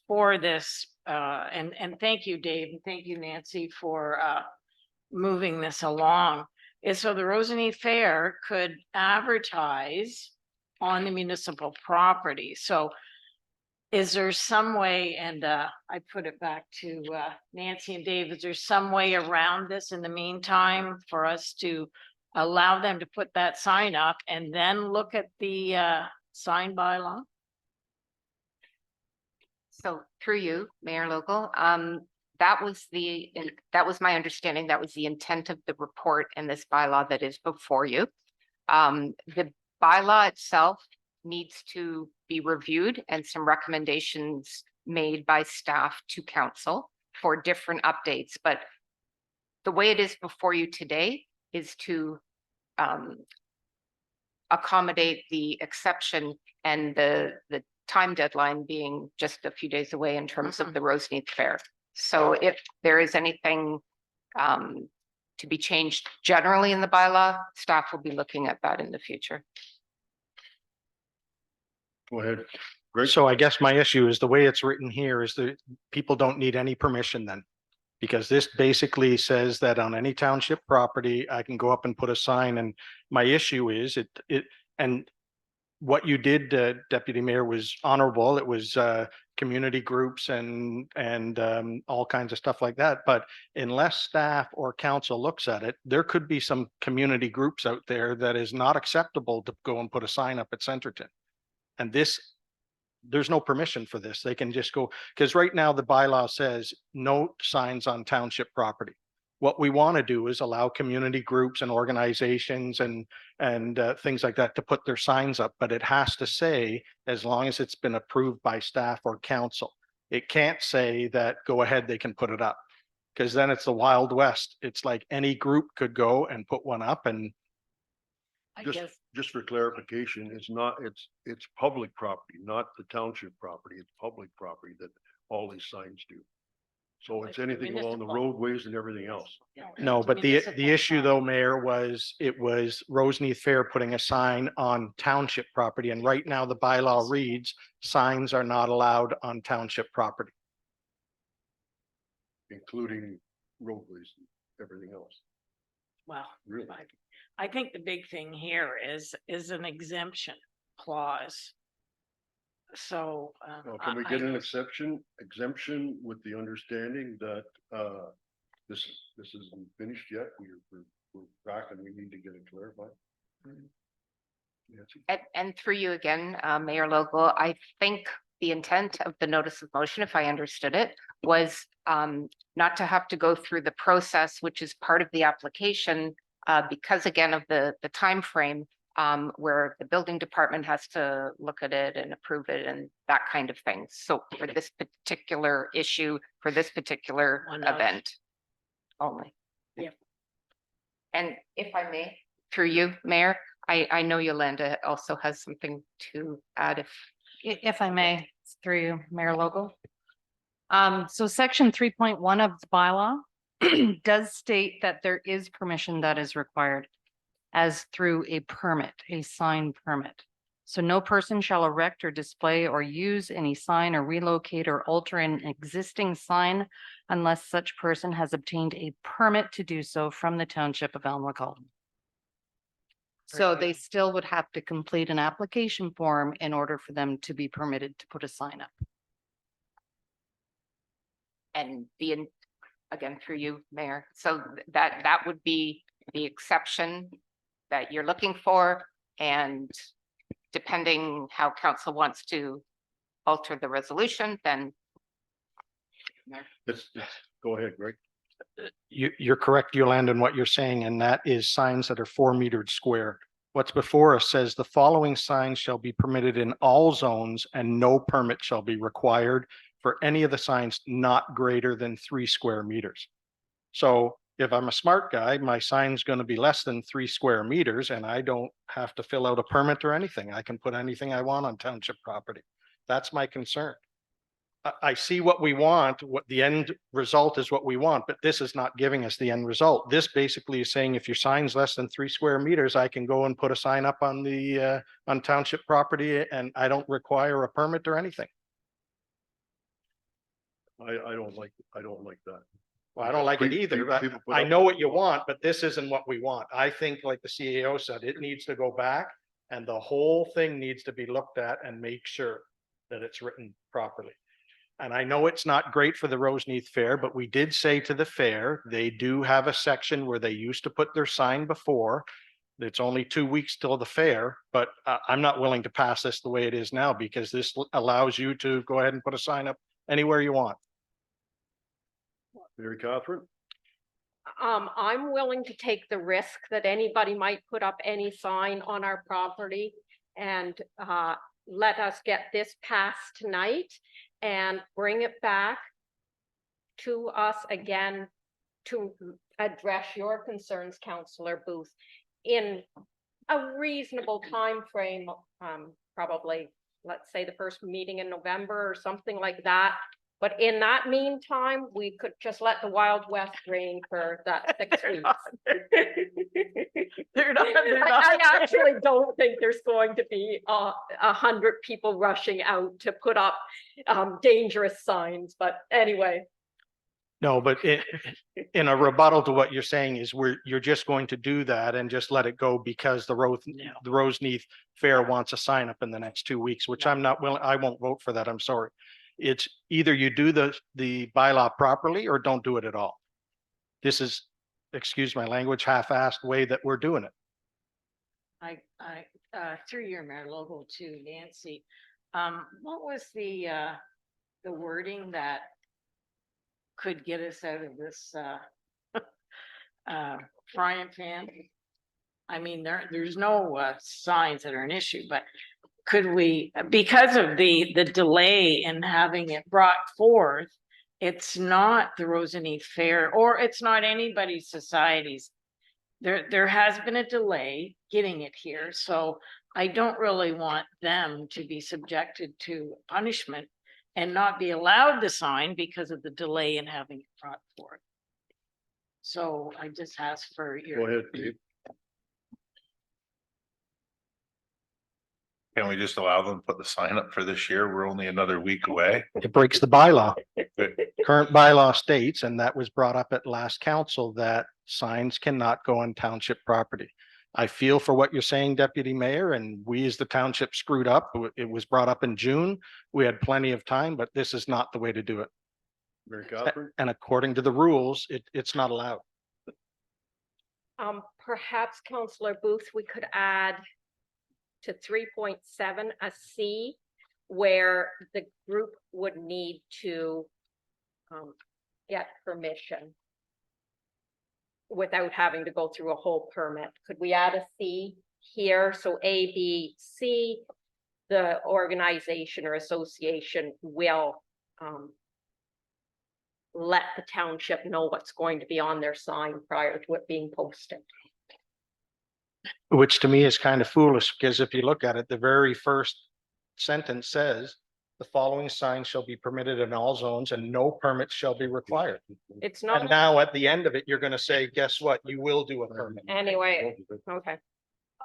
for this, and thank you, Dave, and thank you, Nancy, for moving this along, is so the Rosenheath Fair could advertise on the municipal property. So is there some way, and I put it back to Nancy and Dave, is there some way around this in the meantime for us to allow them to put that sign up and then look at the sign bylaw? So through you, Mayor Local, that was my understanding. That was the intent of the report and this bylaw that is before you. The bylaw itself needs to be reviewed and some recommendations made by staff to council for different updates. But the way it is before you today is to accommodate the exception and the time deadline being just a few days away in terms of the Rosenheath Fair. So if there is anything to be changed generally in the bylaw, staff will be looking at that in the future. Go ahead. Greg? So I guess my issue is the way it's written here is that people don't need any permission then. Because this basically says that on any township property, I can go up and put a sign, and my issue is and what you did, Deputy Mayor, was honorable. It was community groups and all kinds of stuff like that. But unless staff or council looks at it, there could be some community groups out there that is not acceptable to go and put a sign up at Centerton. And there's no permission for this. They can just go, because right now the bylaw says no signs on township property. What we want to do is allow community groups and organizations and things like that to put their signs up, but it has to say, as long as it's been approved by staff or council. It can't say that go ahead, they can put it up, because then it's the Wild West. It's like any group could go and put one up, and Just for clarification, it's public property, not the township property. It's public property that all these signs do. So it's anything along the roadways and everything else. no, but the issue though, Mayor, was it was Rosenheath Fair putting a sign on township property, and right now the bylaw reads signs are not allowed on township property. Including roadways and everything else. Well, Really? I think the big thing here is an exemption clause. So. Well, can we get an exemption with the understanding that this isn't finished yet? We're back and we need to get it clarified. Nancy? And through you again, Mayor Local, I think the intent of the notice of motion, if I understood it, was not to have to go through the process, which is part of the application, because again of the time frame, where the building department has to look at it and approve it and that kind of thing. So for this particular issue, for this particular event only. Yep. And if I may, through you, Mayor, I know Yolanda also has something to add If I may, through you, Mayor Local. So section 3.1 of the bylaw does state that there is permission that is required as through a permit, a sign permit. So no person shall erect or display or use any sign or relocate or alter an existing sign unless such person has obtained a permit to do so from the township of Elmwood. So they still would have to complete an application form in order for them to be permitted to put a sign up. And again, through you, Mayor, so that would be the exception that you're looking for, and depending how council wants to alter the resolution, then Go ahead, Greg. You're correct, Yolanda, in what you're saying, and that is signs that are 4 metered square. What's before us says the following signs shall be permitted in all zones and no permit shall be required for any of the signs not greater than 3 square meters. So if I'm a smart guy, my sign's going to be less than 3 square meters and I don't have to fill out a permit or anything. I can put anything I want on township property. That's my concern. I see what we want, what the end result is what we want, but this is not giving us the end result. This basically is saying if your sign's less than 3 square meters, I can go and put a sign up on the on township property and I don't require a permit or anything. I don't like that. Well, I don't like it either, but People put I up- know what you want, but this isn't what we want. I think like the CAO said, it needs to go back and the whole thing needs to be looked at and make sure that it's written properly. And I know it's not great for the Roseneath Fair, but we did say to the fair, they do have a section where they used to put their sign before. It's only 2 weeks till the fair, but I'm not willing to pass this the way it is now because this allows you to go ahead and put a sign up anywhere you want. Mary Catherine? I'm willing to take the risk that anybody might put up any sign on our property and let us get this passed tonight and bring it back to us again to address your concerns, Councillor Booth, in a reasonable time frame. Probably, let's say the first meeting in November or something like that. But in that meantime, we could just let the Wild West reign for that 6 weeks. I actually don't think there's going to be 100 people rushing out to put up dangerous signs, but anyway. No, but in a rebuttal to what you're saying is you're just going to do that and just let it go because the Roseneath Fair wants a sign up in the next 2 weeks, which I'm not willing, I won't vote for that. I'm sorry. It's either you do the bylaw properly or don't do it at all. This is, excuse my language, half-assed way that we're doing it. Through your Mayor Logo to Nancy, what was the wording that could get us out of this frying pan? I mean, there's no signs that are an issue, but could we, because of the delay in having it brought forth, it's not the Roseneath Fair or it's not anybody's societies. There has been a delay getting it here, so I don't really want them to be subjected to punishment and not be allowed the sign because of the delay in having it brought forth. So I just ask for your. Go ahead, Dave. Can we just allow them to put the sign up for this year? We're only another week away. It breaks the bylaw. Current bylaw states, and that was brought up at last council, that signs cannot go on township property. I feel for what you're saying, Deputy Mayor, and we as the township screwed up. It was brought up in June. We had plenty of time, but this is not the way to do it. Mary Catherine? And according to the rules, it's not allowed. Perhaps Councillor Booth, we could add to 3.7 a C where the group would need to get permission without having to go through a whole permit. Could we add a C here? So A, B, C, the organization or association will let the township know what's going to be on their sign prior to it being posted. Which to me is kind of foolish, because if you look at it, the very first sentence says, the following signs shall be permitted in all zones and no permits shall be required. It's And not, now at the end of it, you're going to say, guess what? You will do a permit. anyway, okay.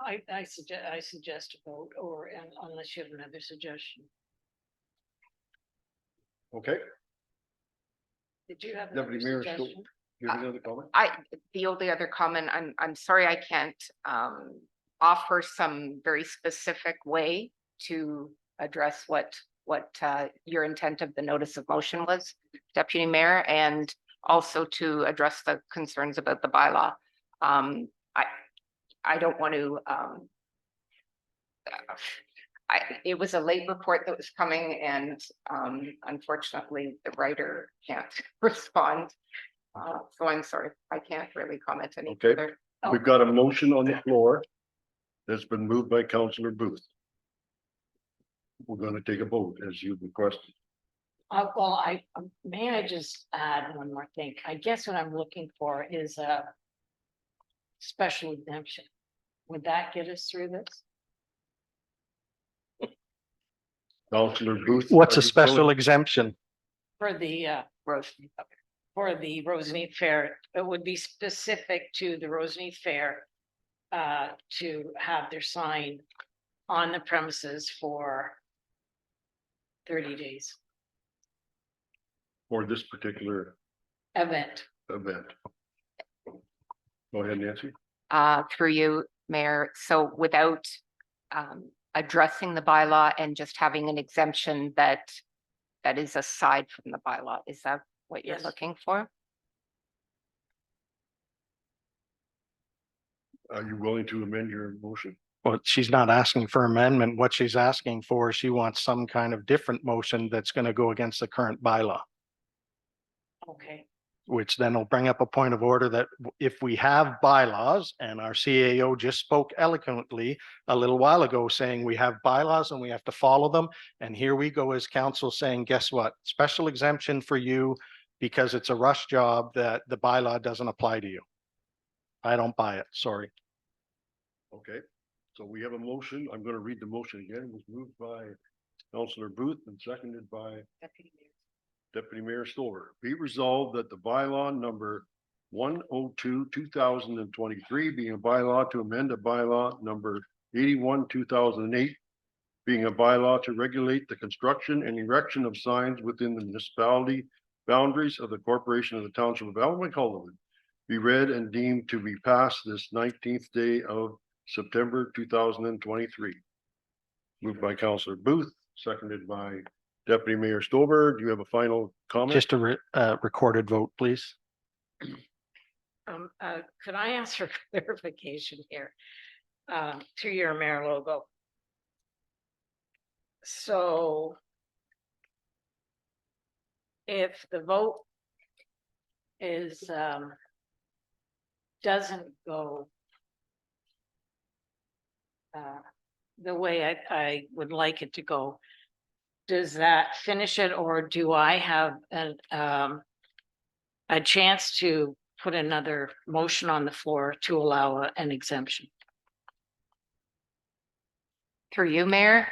I suggest a vote, or unless you have another suggestion. Okay, Did you have another Deputy Mayor, suggestion? you have another comment? the only other comment, I'm sorry I can't offer some very specific way to address what your intent of the notice of motion was, Deputy Mayor, and also to address the concerns about the bylaw. I don't want to, it was a late report that was coming and unfortunately the writer can't respond. So I'm sorry, I can't really comment any Okay. further. We've got a motion on the floor that's been moved by Councillor Booth. We're going to take a vote as you requested. Well, may I just add one more thing? I guess what I'm looking for is a special exemption. Would that get us through this? Councillor Booth. What's are a you special willing- exemption? For the Roseneath Fair, it would be specific to the Roseneath Fair to have their sign on the premises for 30 days For this particular event. event? Go ahead, Nancy. Through you, Mayor, so without addressing the bylaw and just having an exemption that is aside from the bylaw, is that what you're Yes. looking for? Are you willing to amend your motion? Well, she's not asking for amendment. What she's asking for, she wants some kind of different motion that's going to go against the current bylaw, Okay. which then will bring up a point of order that if we have bylaws, and our CAO just spoke eloquently a little while ago saying we have bylaws and we have to follow them. And here we go as council saying, guess what? Special exemption for you because it's a rush job that the bylaw doesn't apply to you. I don't buy it. Sorry. Okay, so we have a motion. I'm going to read the motion again. It was moved by Councillor Booth and seconded by Deputy Mayor Stover. Be resolved that the bylaw number 102, 2023 being a bylaw to amend a bylaw number 81, 2008 being a bylaw to regulate the construction and erection of signs within the municipality boundaries of the corporation of the township of Alderman be read and deemed to be passed this 19th day of September 2023. Moved by Councillor Booth, seconded by Deputy Mayor Stover. Do you have a final comment? Just a recorded vote, please. Could I ask for clarification here? To your mayor logo. So if the vote is doesn't go the way I would like it to go, does that finish it, or do I have a chance to put another motion on the floor to allow an exemption? Through you, Mayor,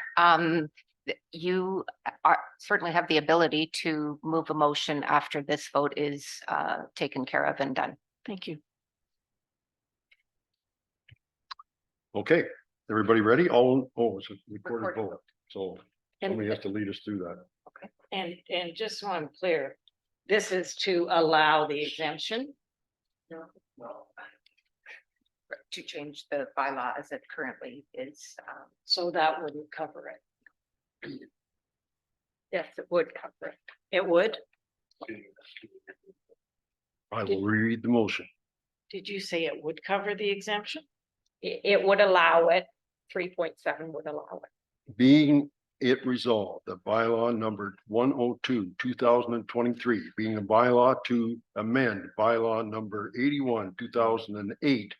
you certainly have the ability to move a motion after this vote is taken care of and done. Thank you. Okay, everybody ready? It's a recorded Recorded vote. So And, somebody has to lead us through that. and just so I'm clear, this is to allow the exemption? No. To change the bylaw as it currently is. So that wouldn't cover it. Yes, it would cover it. It would? I will read the motion. Did you say it would cover the exemption? It would allow it, 3.7 would allow it. Being it resolved that bylaw number 102, 2023, being a bylaw to amend bylaw number 81, 2008,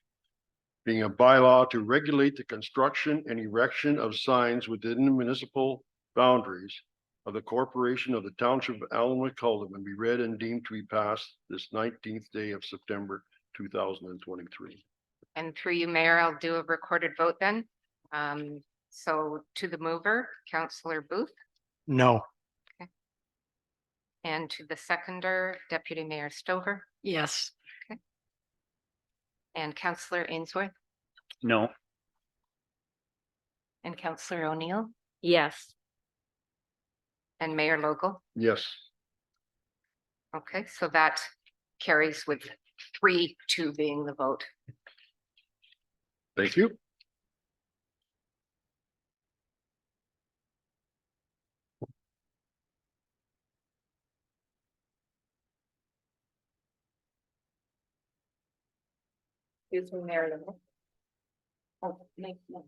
being a bylaw to regulate the construction and erection of signs within the municipal boundaries of the corporation of the township of Allen McCullum and be read and deemed to be passed this 19th day of September 2023. And through you, Mayor, I'll do a recorded vote then. So to the mover, Councillor Booth, No. and to the seconder, Deputy Mayor Stover, Yes. and Councillor Ainsworth, No. and Councillor O'Neill, Yes. and Mayor Logal. Yes, Okay, so that carries with 3-2 being the vote. thank you. Excuse me, Mayor. Lynn. Oh, make one.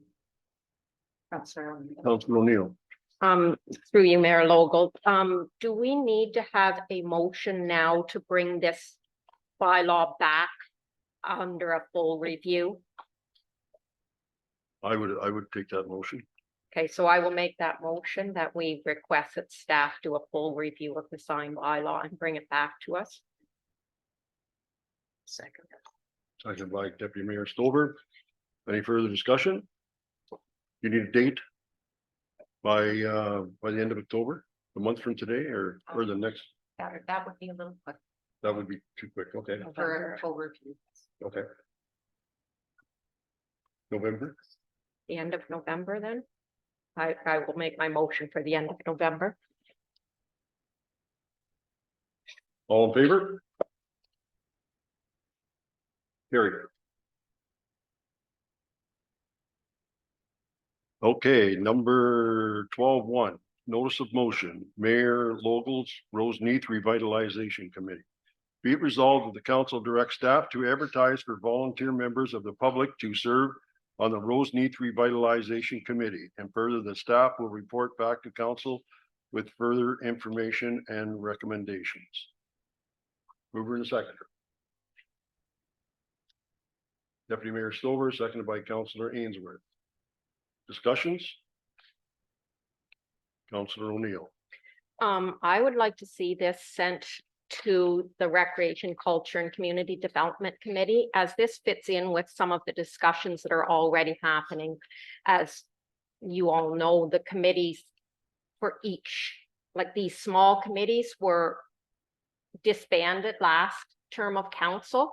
Councillor O'Neill. Councilor O'Neill. Through you, Mayor Logal, do we need to have a motion now to bring this bylaw back under a full review? I would take that motion. Okay, so I will make that motion that we request that staff do a full review of the signed bylaw and bring it back to us. Second. Second by Deputy Mayor Stover. Any further discussion? You need a date by the end of October, a month from today, or the next? That would be a little quick That would be too quick. Okay, for a full review. okay. November? The end of November, then? I will make my motion for the end of November. All in favor? Carried. Okay, number 12.1, notice of motion, Mayor Logals, Rose Neath Revitalization Committee. Be it resolved that the council directs staff to advertise for volunteer members of the public to serve on the Rose Neath Revitalization Committee, and further the staff will report back to council with further information and recommendations. Mover and seconder. Deputy Mayor Stover, seconded by Councillor Ainsworth. Discussions? Councillor O'Neill. I would like to see this sent to the Recreation, Culture and Community Development Committee, as this fits in with some of the discussions that are already happening. As you all know, the committees for each, like these small committees, were disbanded last term of council.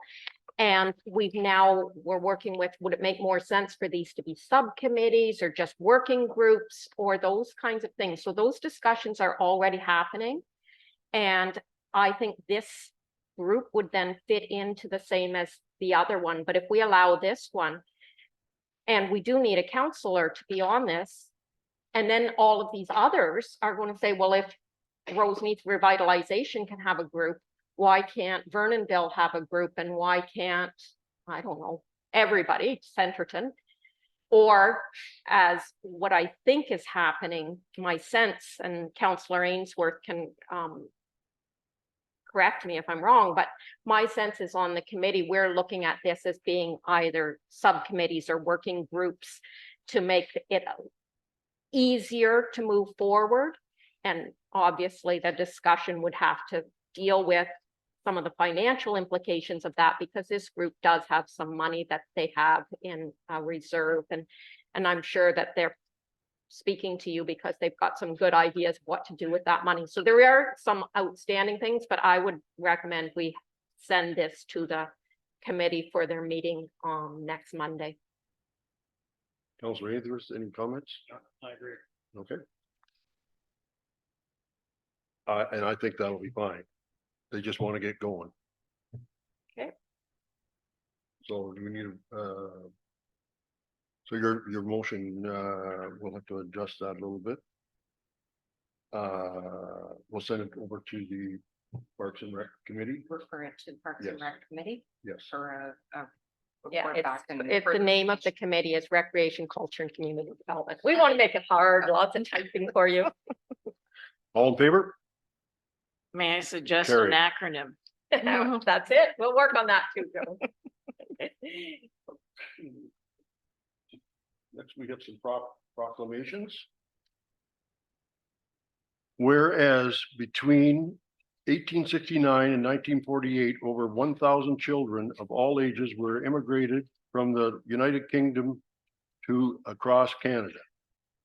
And we're working with, would it make more sense for these to be subcommittees or just working groups or those kinds of things? So those discussions are already happening. And I think this group would then fit into the same as the other one. But if we allow this one, and we do need a counselor to be on this, and then all of these others are going to say, well, if Rose Neath Revitalization can have a group, why can't Vernonville have a group, and why can't, I don't know, everybody, Centerton? Or as what I think is happening, my sense, and Councillor Ainsworth can correct me if I'm wrong, but my sense is on the committee, we're looking at this as being either subcommittees or working groups to make it easier to move forward. And obviously the discussion would have to deal with some of the financial implications of that, because this group does have some money that they have in a reserve, and I'm sure that they're speaking to you because they've got some good ideas what to do with that money. So there are some outstanding things, but I would recommend we send this to the committee for their meeting next Monday. Councillor Ainsworth, any comments? I agree. Okay. And I think that'll be fine. They just want to get going. Okay. So do we need, so your motion, we'll have to adjust that a little bit. We'll send it over to the Parks and Rec Committee. Refer it to the Parks and Yes. Rec Committee Yes. for a. Yeah, report back and it's the further name of the information. committee is Recreation, Culture and Community Development. We want to make it hard, lots of typing for you. All in favor? May I suggest an Carried. acronym? That's it. We'll work on that too, Joe. Next, we have some proclamations. Whereas between 1869 and 1948, over 1,000 children of all ages were immigrated from the United Kingdom to across Canada.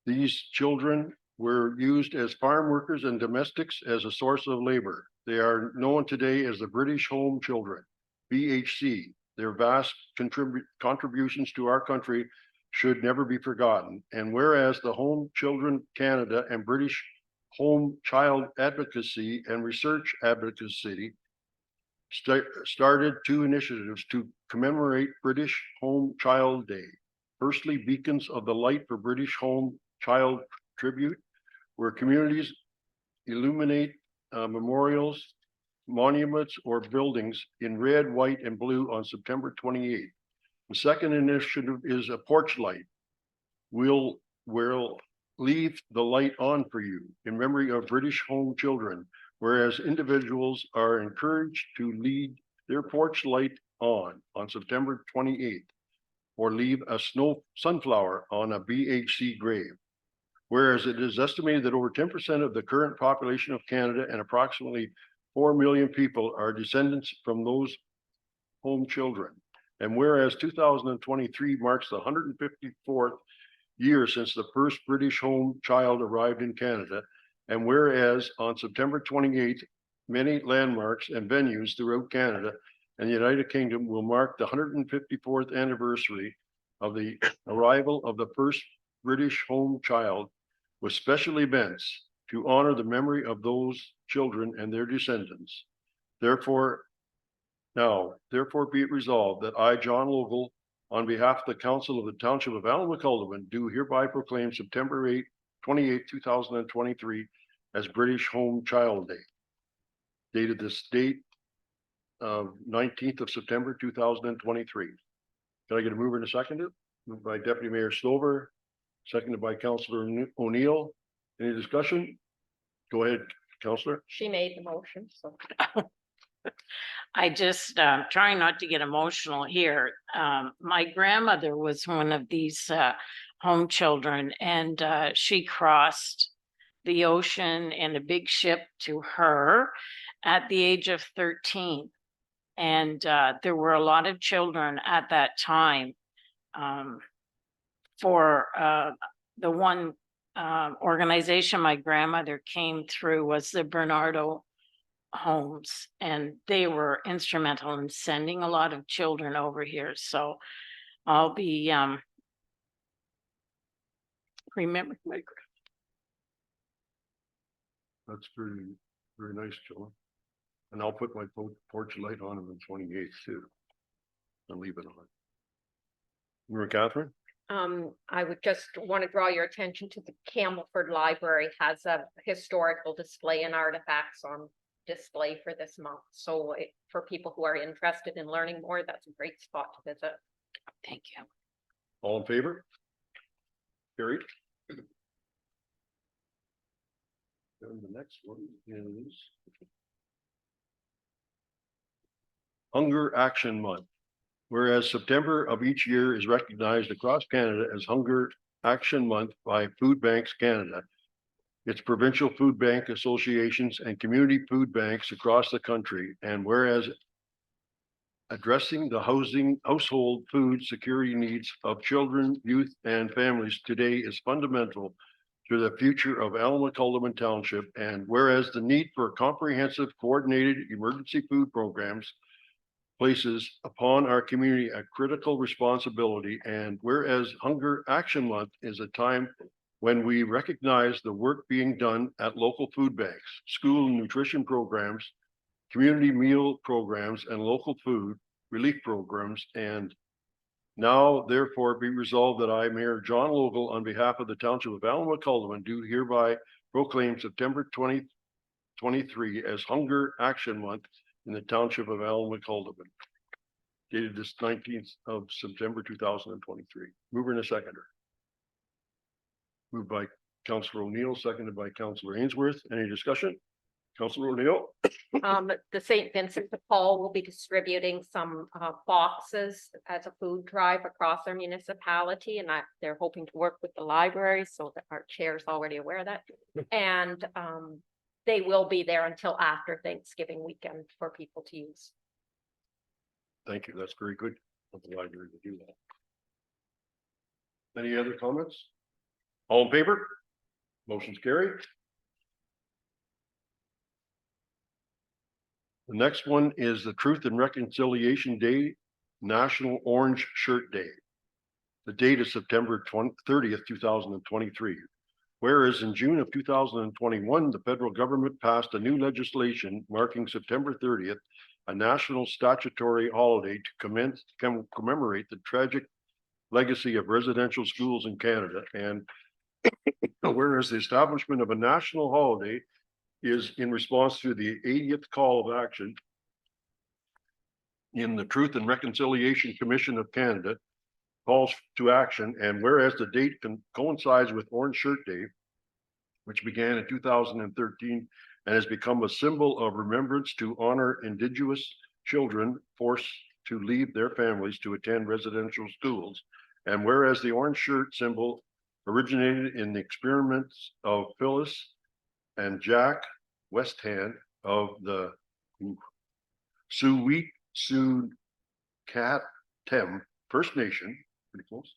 These children were used as farm workers and domestics as a source of labor. They are known today as the British Home Children, BHC. Their vast contributions to our country should never be forgotten. And whereas the Home Children Canada and British Home Child Advocacy and Research Advocacy started two initiatives to commemorate British Home Child Day. Firstly, Beacons of the Light for British Home Child Tribute, where communities illuminate memorials, monuments, or buildings in red, white, and blue on September 28th. The second initiative is a porch light. We'll leave the light on for you in memory of British home children, whereas individuals are encouraged to leave their porch light on September 28th, or leave a sunflower on a BHC grave. Whereas it is estimated that over 10% of the current population of Canada and approximately 4 million people are descendants from those home children. And whereas 2023 marks the 154th year since the first British home child arrived in Canada, and whereas on September 28th, many landmarks and venues throughout Canada and the United Kingdom will mark the 154th anniversary of the arrival of the first British home child, with special events to honor the memory of those children and their descendants. Therefore be it resolved that I, John Logal, on behalf of the Council of the Township of Allen McAlderman, do hereby proclaim September 28, 2023 as British Home Child Day. Dated this date of 19th of September 2023. Can I get a mover and a seconder? Moved by Deputy Mayor Stover, seconded by Councillor O'Neill. Any discussion? Go ahead, Councillor. She made the motion, so. I just trying not to get emotional here. My grandmother was one of these home children, and she crossed the ocean in a big ship to her at the age of 13. And there were a lot of children at that time. For the one organization my grandmother came through was the Bernardo Homes, and they were instrumental in sending a lot of children over here. So I'll be remembering my That's very nice, Joe. And I'll put my porch light on the 28th too. And leave it on. Remember, Catherine? I would just want to draw your attention to the Campbellford Library has a historical display and artifacts on display for this month. So for people who are interested in learning more, that's a great spot to visit. Thank you. All in favor? Carried. And the next one is Hunger Action Month. Whereas September of each year is recognized across Canada as Hunger Action Month by Food Banks Canada, its provincial food bank associations and community food banks across the country. And whereas addressing the household food security needs of children, youth, and families today is fundamental to the future of Allen McAlderman Township. And whereas the need for comprehensive coordinated emergency food programs places upon our community a critical responsibility, and whereas Hunger Action Month is a time when we recognize the work being done at local food banks, school nutrition programs, community meal programs, and local food relief programs. And now therefore be resolved that I, Mayor John Logal, on behalf of the Township of Allen McAlderman, do hereby proclaim September 2023 as Hunger Action Month in the Township of Allen McAlderman, dated this 19th of September 2023. Mover and a seconder. Moved by Councillor O'Neill, seconded by Councillor Ainsworth. Any discussion? Councillor O'Neill? The St. Vincent de Paul will be distributing some boxes as a food drive across our municipality, and they're hoping to work with the library, so that our chair's already aware of that. And they will be there until after Thanksgiving weekend for people to use. Thank you. That's very good of the library to do that. Any other comments? All in favor? Motion's carried. The next one is the Truth and Reconciliation Day, National Orange Shirt Day. The date is September 30th, 2023. Whereas in June of 2021, the federal government passed a new legislation marking September 30th, a national statutory holiday to commemorate the tragic legacy of residential schools in Canada. And whereas the establishment of a national holiday is in response to the 80th call of action in the Truth and Reconciliation Commission of Canada calls to action, and whereas the date coincides with Orange Shirt Day, which began in 2013 and has become a symbol of remembrance to honor Indigenous children forced to leave their families to attend residential schools. And whereas the orange shirt symbol originated in the experiments of Phyllis and Jack Westhand of the Sioux Cat Tem First Nation, pretty close,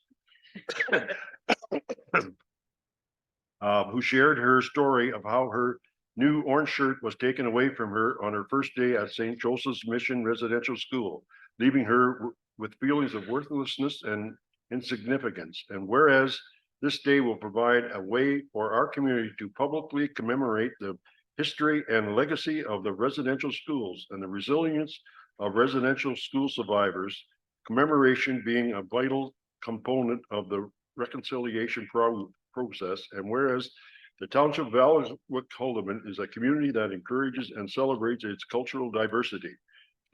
who shared her story of how her new orange shirt was taken away from her on her first day at St. Joseph's Mission Residential School, leaving her with feelings of worthlessness and insignificance. And whereas this day will provide a way for our community to publicly commemorate the history and legacy of the residential schools and the resilience of residential school survivors, commemoration being a vital component of the reconciliation process. And whereas the Township of Alderwick-Haldimand is a community that encourages and celebrates its cultural diversity.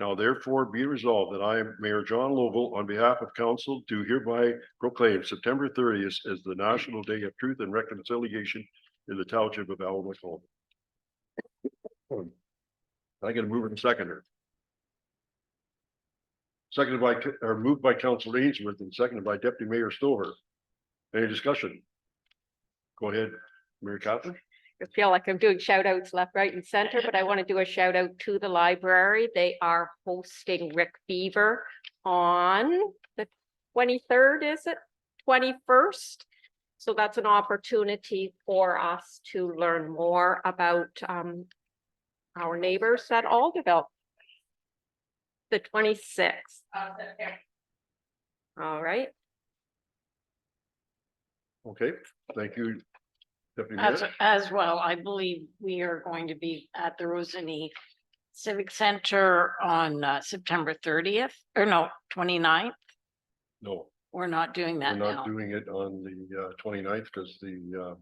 Now therefore be resolved that I am Mayor John Lovell on behalf of council do hereby proclaim September 30th as the National Day of Truth and Reconciliation in the Township of Alderwick-Haldimand. I get a mover and seconder. Seconded by, or moved by Councilor Ainsworth and seconded by Deputy Mayor Stover. Any discussion? Go ahead, Mayor Catherine. I feel like I'm doing shout outs left, right and center, but I want to do a shout out to the library. They are hosting Rick Beaver on the 23rd, is it? 21st. So that's an opportunity for us to learn more about our neighbors at Alderville. The 26th. All right. Okay, thank you. Deputy Mayor. As well, I believe we are going to be at the Rosany Civic Center on September 30th, or no, 29th. No, We're not doing we're that not now. doing it on the 29th because the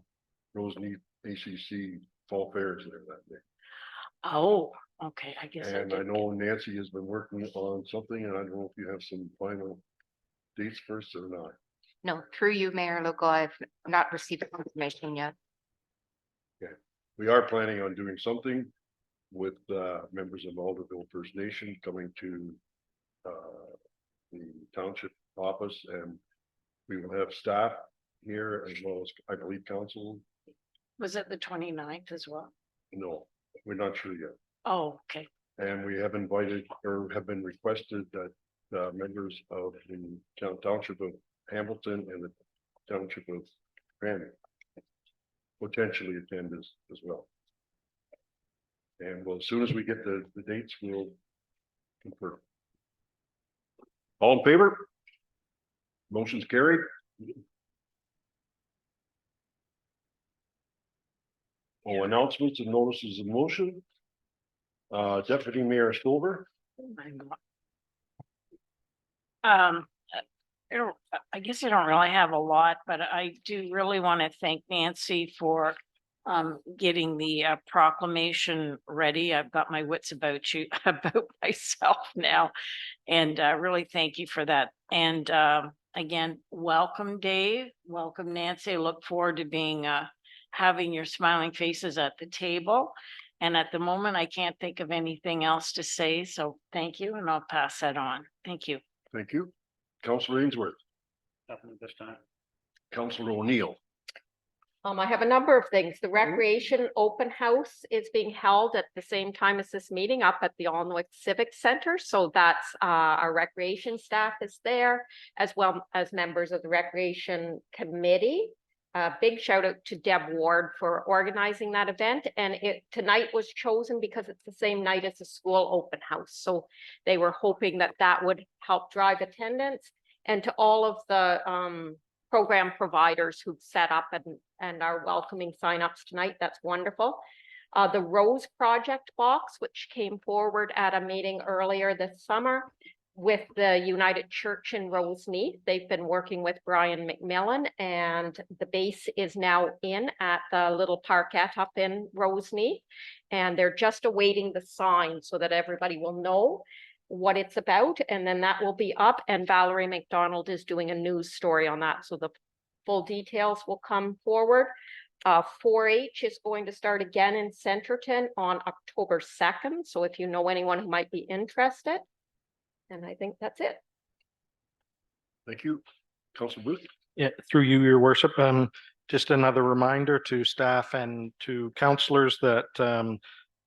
Roseneath ACC Fall Fair is there that day. Oh, okay, I guess I And I did. know Nancy has been working on something, and I don't know if you have some final dates first or not. No, through you, Mayor Logo, I've not received confirmation yet. We are planning on doing something with members of Alderville First Nation coming to the township office, and we will have staff here as well as, I believe, council. Was it the 29th as well? No, we're not sure yet. Oh, okay. And we have invited or have been requested that members of the township of Hamilton and the township of Granite potentially attend as well. And well, as soon as we get the dates, we'll confirm. All in favor? Motion's carried. Oh, announcements and notices of motion. Deputy Mayor Stover. I guess I don't really have a lot, but I do really want to thank Nancy for getting the proclamation ready. I've got my wits about you, about myself now. And really thank you for that. And again, welcome, Dave. Welcome, Nancy. I look forward to being having your smiling faces at the table. And at the moment, I can't think of anything else to say. So thank you, and I'll pass that on. Thank you. Thank you. Councilor Ainsworth. Nothing at this time. Councilor O'Neill. I have a number of things. The recreation open house is being held at the same time as this meeting up at the Alnwick Civic Center. So that's our recreation staff is there, as well as members of the recreation committee. Big shout out to Deb Ward for organizing that event. And tonight was chosen because it's the same night as the school open house. So they were hoping that that would help drive attendance. And to all of the program providers who've set up and are welcoming signups tonight, that's wonderful. The Rose Project box, which came forward at a meeting earlier this summer with the United Church in Roseneath. They've been working with Brian McMillan, and the base is now in at the little parkette up in Roseneath. And they're just awaiting the sign so that everybody will know. what it's about, and then that will be up, and Valerie McDonald is doing a news story on that, so the full details will come forward. 4-H is going to start again in Centerton on October 2nd, so if you know anyone who might be interested. And I think that's it. Thank you. Council Booth? Yeah, through you, your worship, just another reminder to staff and to counselors that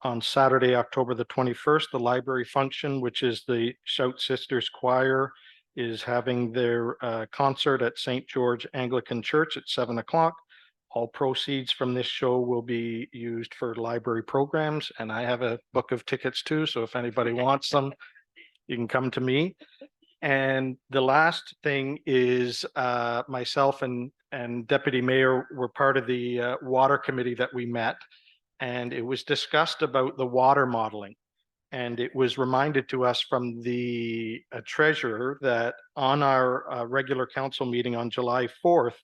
on Saturday, October the 21st, the library function, which is the Shout Sisters Choir, is having their concert at St. George Anglican Church at 7 o'clock. All proceeds from this show will be used for library programs, and I have a book of tickets too, so if anybody wants them, you can come to me. And the last thing is myself and Deputy Mayor were part of the water committee that we met. And it was discussed about the water modeling. And it was reminded to us from the treasurer that on our regular council meeting on July 4th,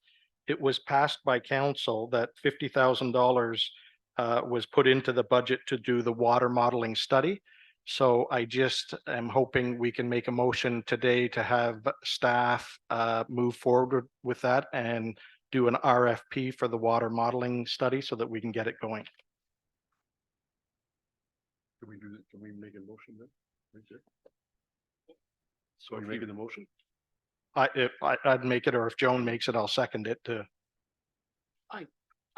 it was passed by council that $50,000 was put into the budget to do the water modeling study. So I just am hoping we can make a motion today to have staff move forward with that and do an RFP for the water modeling study so that we can get it going. Can we do that? Can we make a motion then? Right there? So you're making the motion? I'd make it, or if Joan makes it, I'll second it to.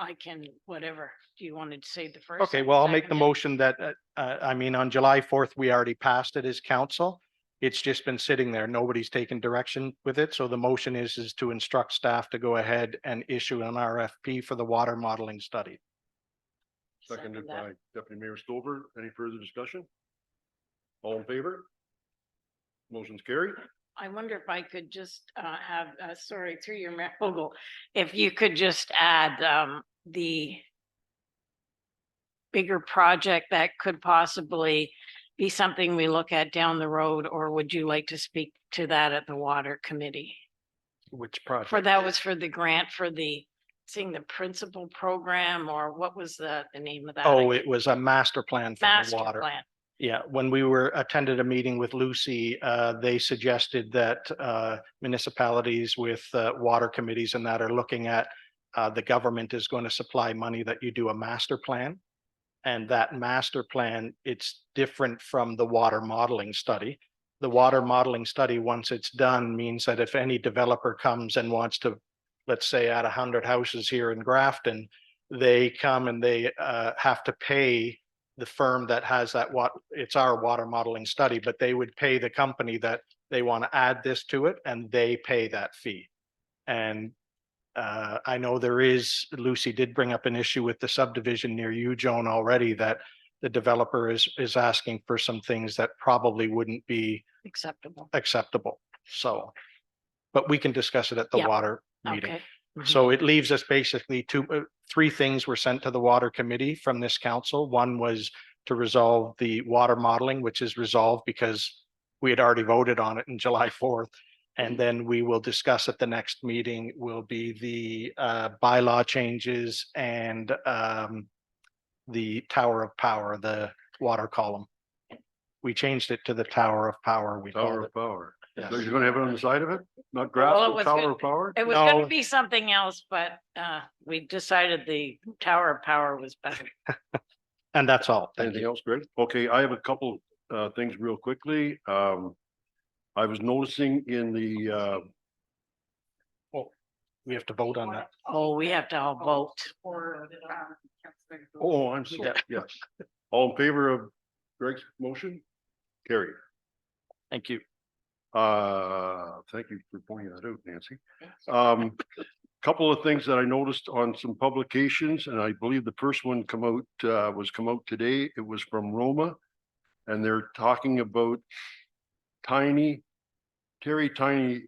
I can, whatever. Do you want to say the first? Okay, and well, I'll make the second it? motion that, I mean, on July 4th, we already passed it as council. It's just been sitting there. Nobody's taken direction with it. So the motion is to instruct staff to go ahead and issue an RFP for the water modeling study. Seconded Second that. by Deputy Mayor Stover. Any further discussion? All in favor? Motion's carried. I wonder if I could just have, sorry, through your Mayor Vogel, if you could just add the bigger project that could possibly be something we look at down the road, or would you like to speak to that at the water committee? Which project? For that was for the grant for the, seeing the principal program, or what was the name of that? Oh, it was a master plan for the Master water. plan. Yeah, when we attended a meeting with Lucy, they suggested that municipalities with water committees and that are looking at the government is going to supply money, that you do a master plan. And that master plan, it's different from the water modeling study. The water modeling study, once it's done, means that if any developer comes and wants to, let's say, add 100 houses here in Grafton, they come and they have to pay the firm that has that, it's our water modeling study, but they would pay the company that they want to add this to it, and they pay that fee. And I know Lucy did bring up an issue with the subdivision near you, Joan, already, that the developer is asking for some things that probably wouldn't be acceptable. So, but we can discuss it at the Yeah. water meeting. Okay. So it leaves us basically three things were sent to the water committee from this council. One was to resolve the water modeling, which is resolved because we had already voted on it in July 4th. And then we will discuss at the next meeting will be the bylaw changes and the Tower of Power, the water column. We changed it to the Tower of Power. We Tower called of it. Power. Yeah. So you're gonna have it on the side of it? Not Well, it grass, was Tower good. of Power? It was gonna No. be something else, but we decided the Tower of Power was better. And that's all. Thank Anything you. else, Greg? Okay, I have a couple things real quickly. I was noticing in the We have to vote on that. Oh, we have to all vote. oh, I'm sorry, yes. All in favor of Greg's motion? Carry. Thank you. Thank you for pointing that out, Nancy. Couple of things that I noticed on some publications, and I believe the first one was come out today. It was from Roma. And they're talking about tiny training.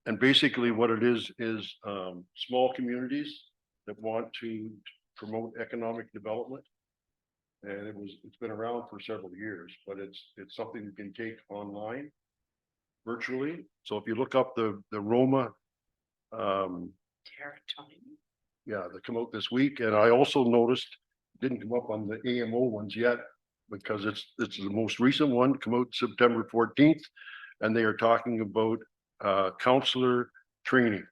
And basically what it is small communities that want to promote economic development. And it's been around for several years, but it's something you can take online virtually. So if you look up the Roma, yeah, they come out this week. And I also noticed, didn't come up on the AMO ones yet, because it's the most recent one, come out September 14th. And they are talking about counselor training.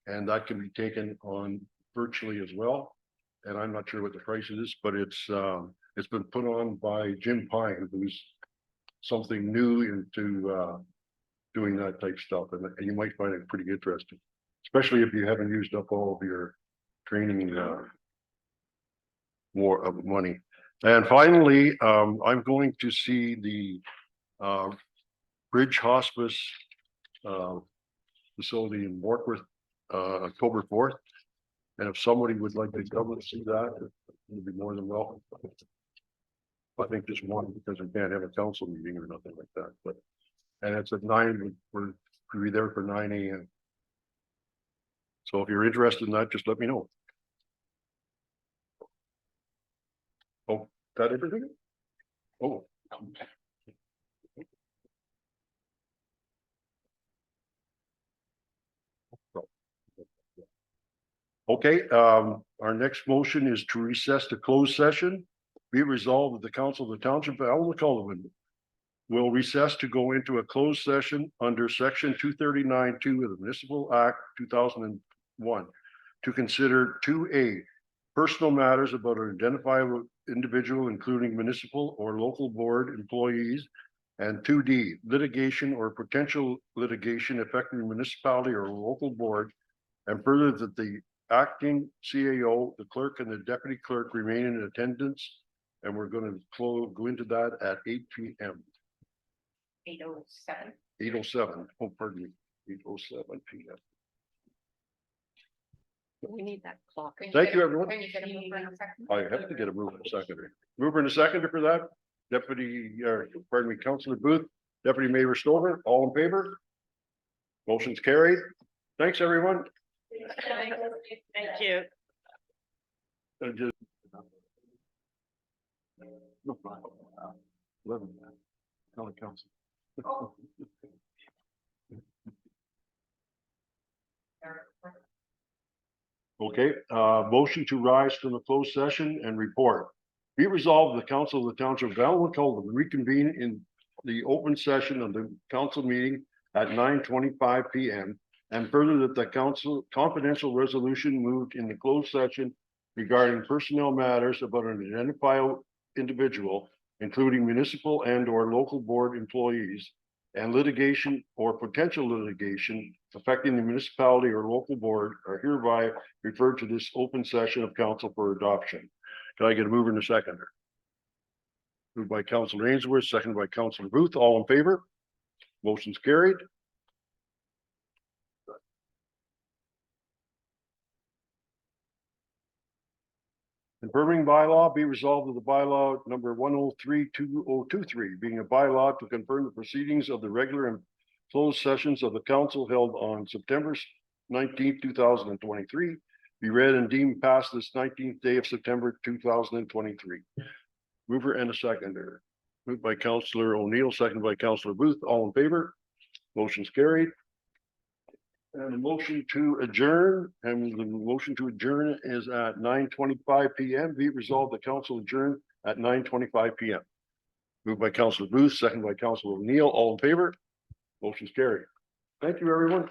And that can be taken on virtually as well. And I'm not sure what the price is, but it's been put on by Jim Pine, who's something new into doing that type stuff, and you might find it pretty interesting, especially if you haven't used up all of your training more of money. And finally, I'm going to see the Bridge Hospice facility in Warkworth October 4th. And if somebody would like to come and see that, you'd be more than welcome. I think just one, because we can't have a council meeting or nothing like that, but, and it's at 9, we'll be there for 9 a.m. So if you're interested in that, just let me know. Oh, that everything? Oh. Okay, our next motion is to recess to closed session. Be it resolved that the council of the township of Allen Cullivan will recess to go into a closed session under section 239(2) of the Municipal Act 2001 to consider 2A, personal matters about an identifiable individual, including municipal or local board employees, and 2D, litigation or potential litigation affecting the municipality or local board, and further that the acting CAO, the clerk, and the deputy clerk remain in attendance. And we're going to go into that at 8 p.m. 8:07. 8:07. Oh, pardon me. 8:07 p.m. We need that clock. Thank you, everyone. Can you get a mover in a second? I have to get a mover and a seconder. Mover and a seconder for that. Deputy, pardon me, Councillor Booth, Deputy Mayor Stover, all in favor? Motion's carried. Thanks, everyone. Thank you. Just. No problem. 11. County Council. Okay, motion to rise from the closed session and report. Be resolved, the council of the township of Allen Cullivan reconvene in the open session of the council meeting at 9:25 p.m. And further that the council confidential resolution moved in the closed session regarding personnel matters about an identifiable individual, including municipal and or local board employees, and litigation or potential litigation affecting the municipality or local board are hereby referred to this open session of council for adoption. Can I get a mover and a seconder? Moved by Councillor Ainsworth, seconded by Councillor Booth, all in favor? Motion's carried. Confirming bylaw, be resolved that the bylaw number 103-2023 being a bylaw to confirm the proceedings of the regular and closed sessions of the council held on September 19th, 2023, be read and deemed passed this 19th day of September 2023. Mover and a seconder. Moved by Councillor O'Neill, seconded by Councillor Booth, all in favor? Motion's carried. And a motion to adjourn, and the motion to adjourn is at 9:25 p.m. Be it resolved the council adjourn at 9:25 p.m. Moved by Councillor Booth, seconded by Councillor O'Neill, all in favor? Motion's carried. Thank you, everyone.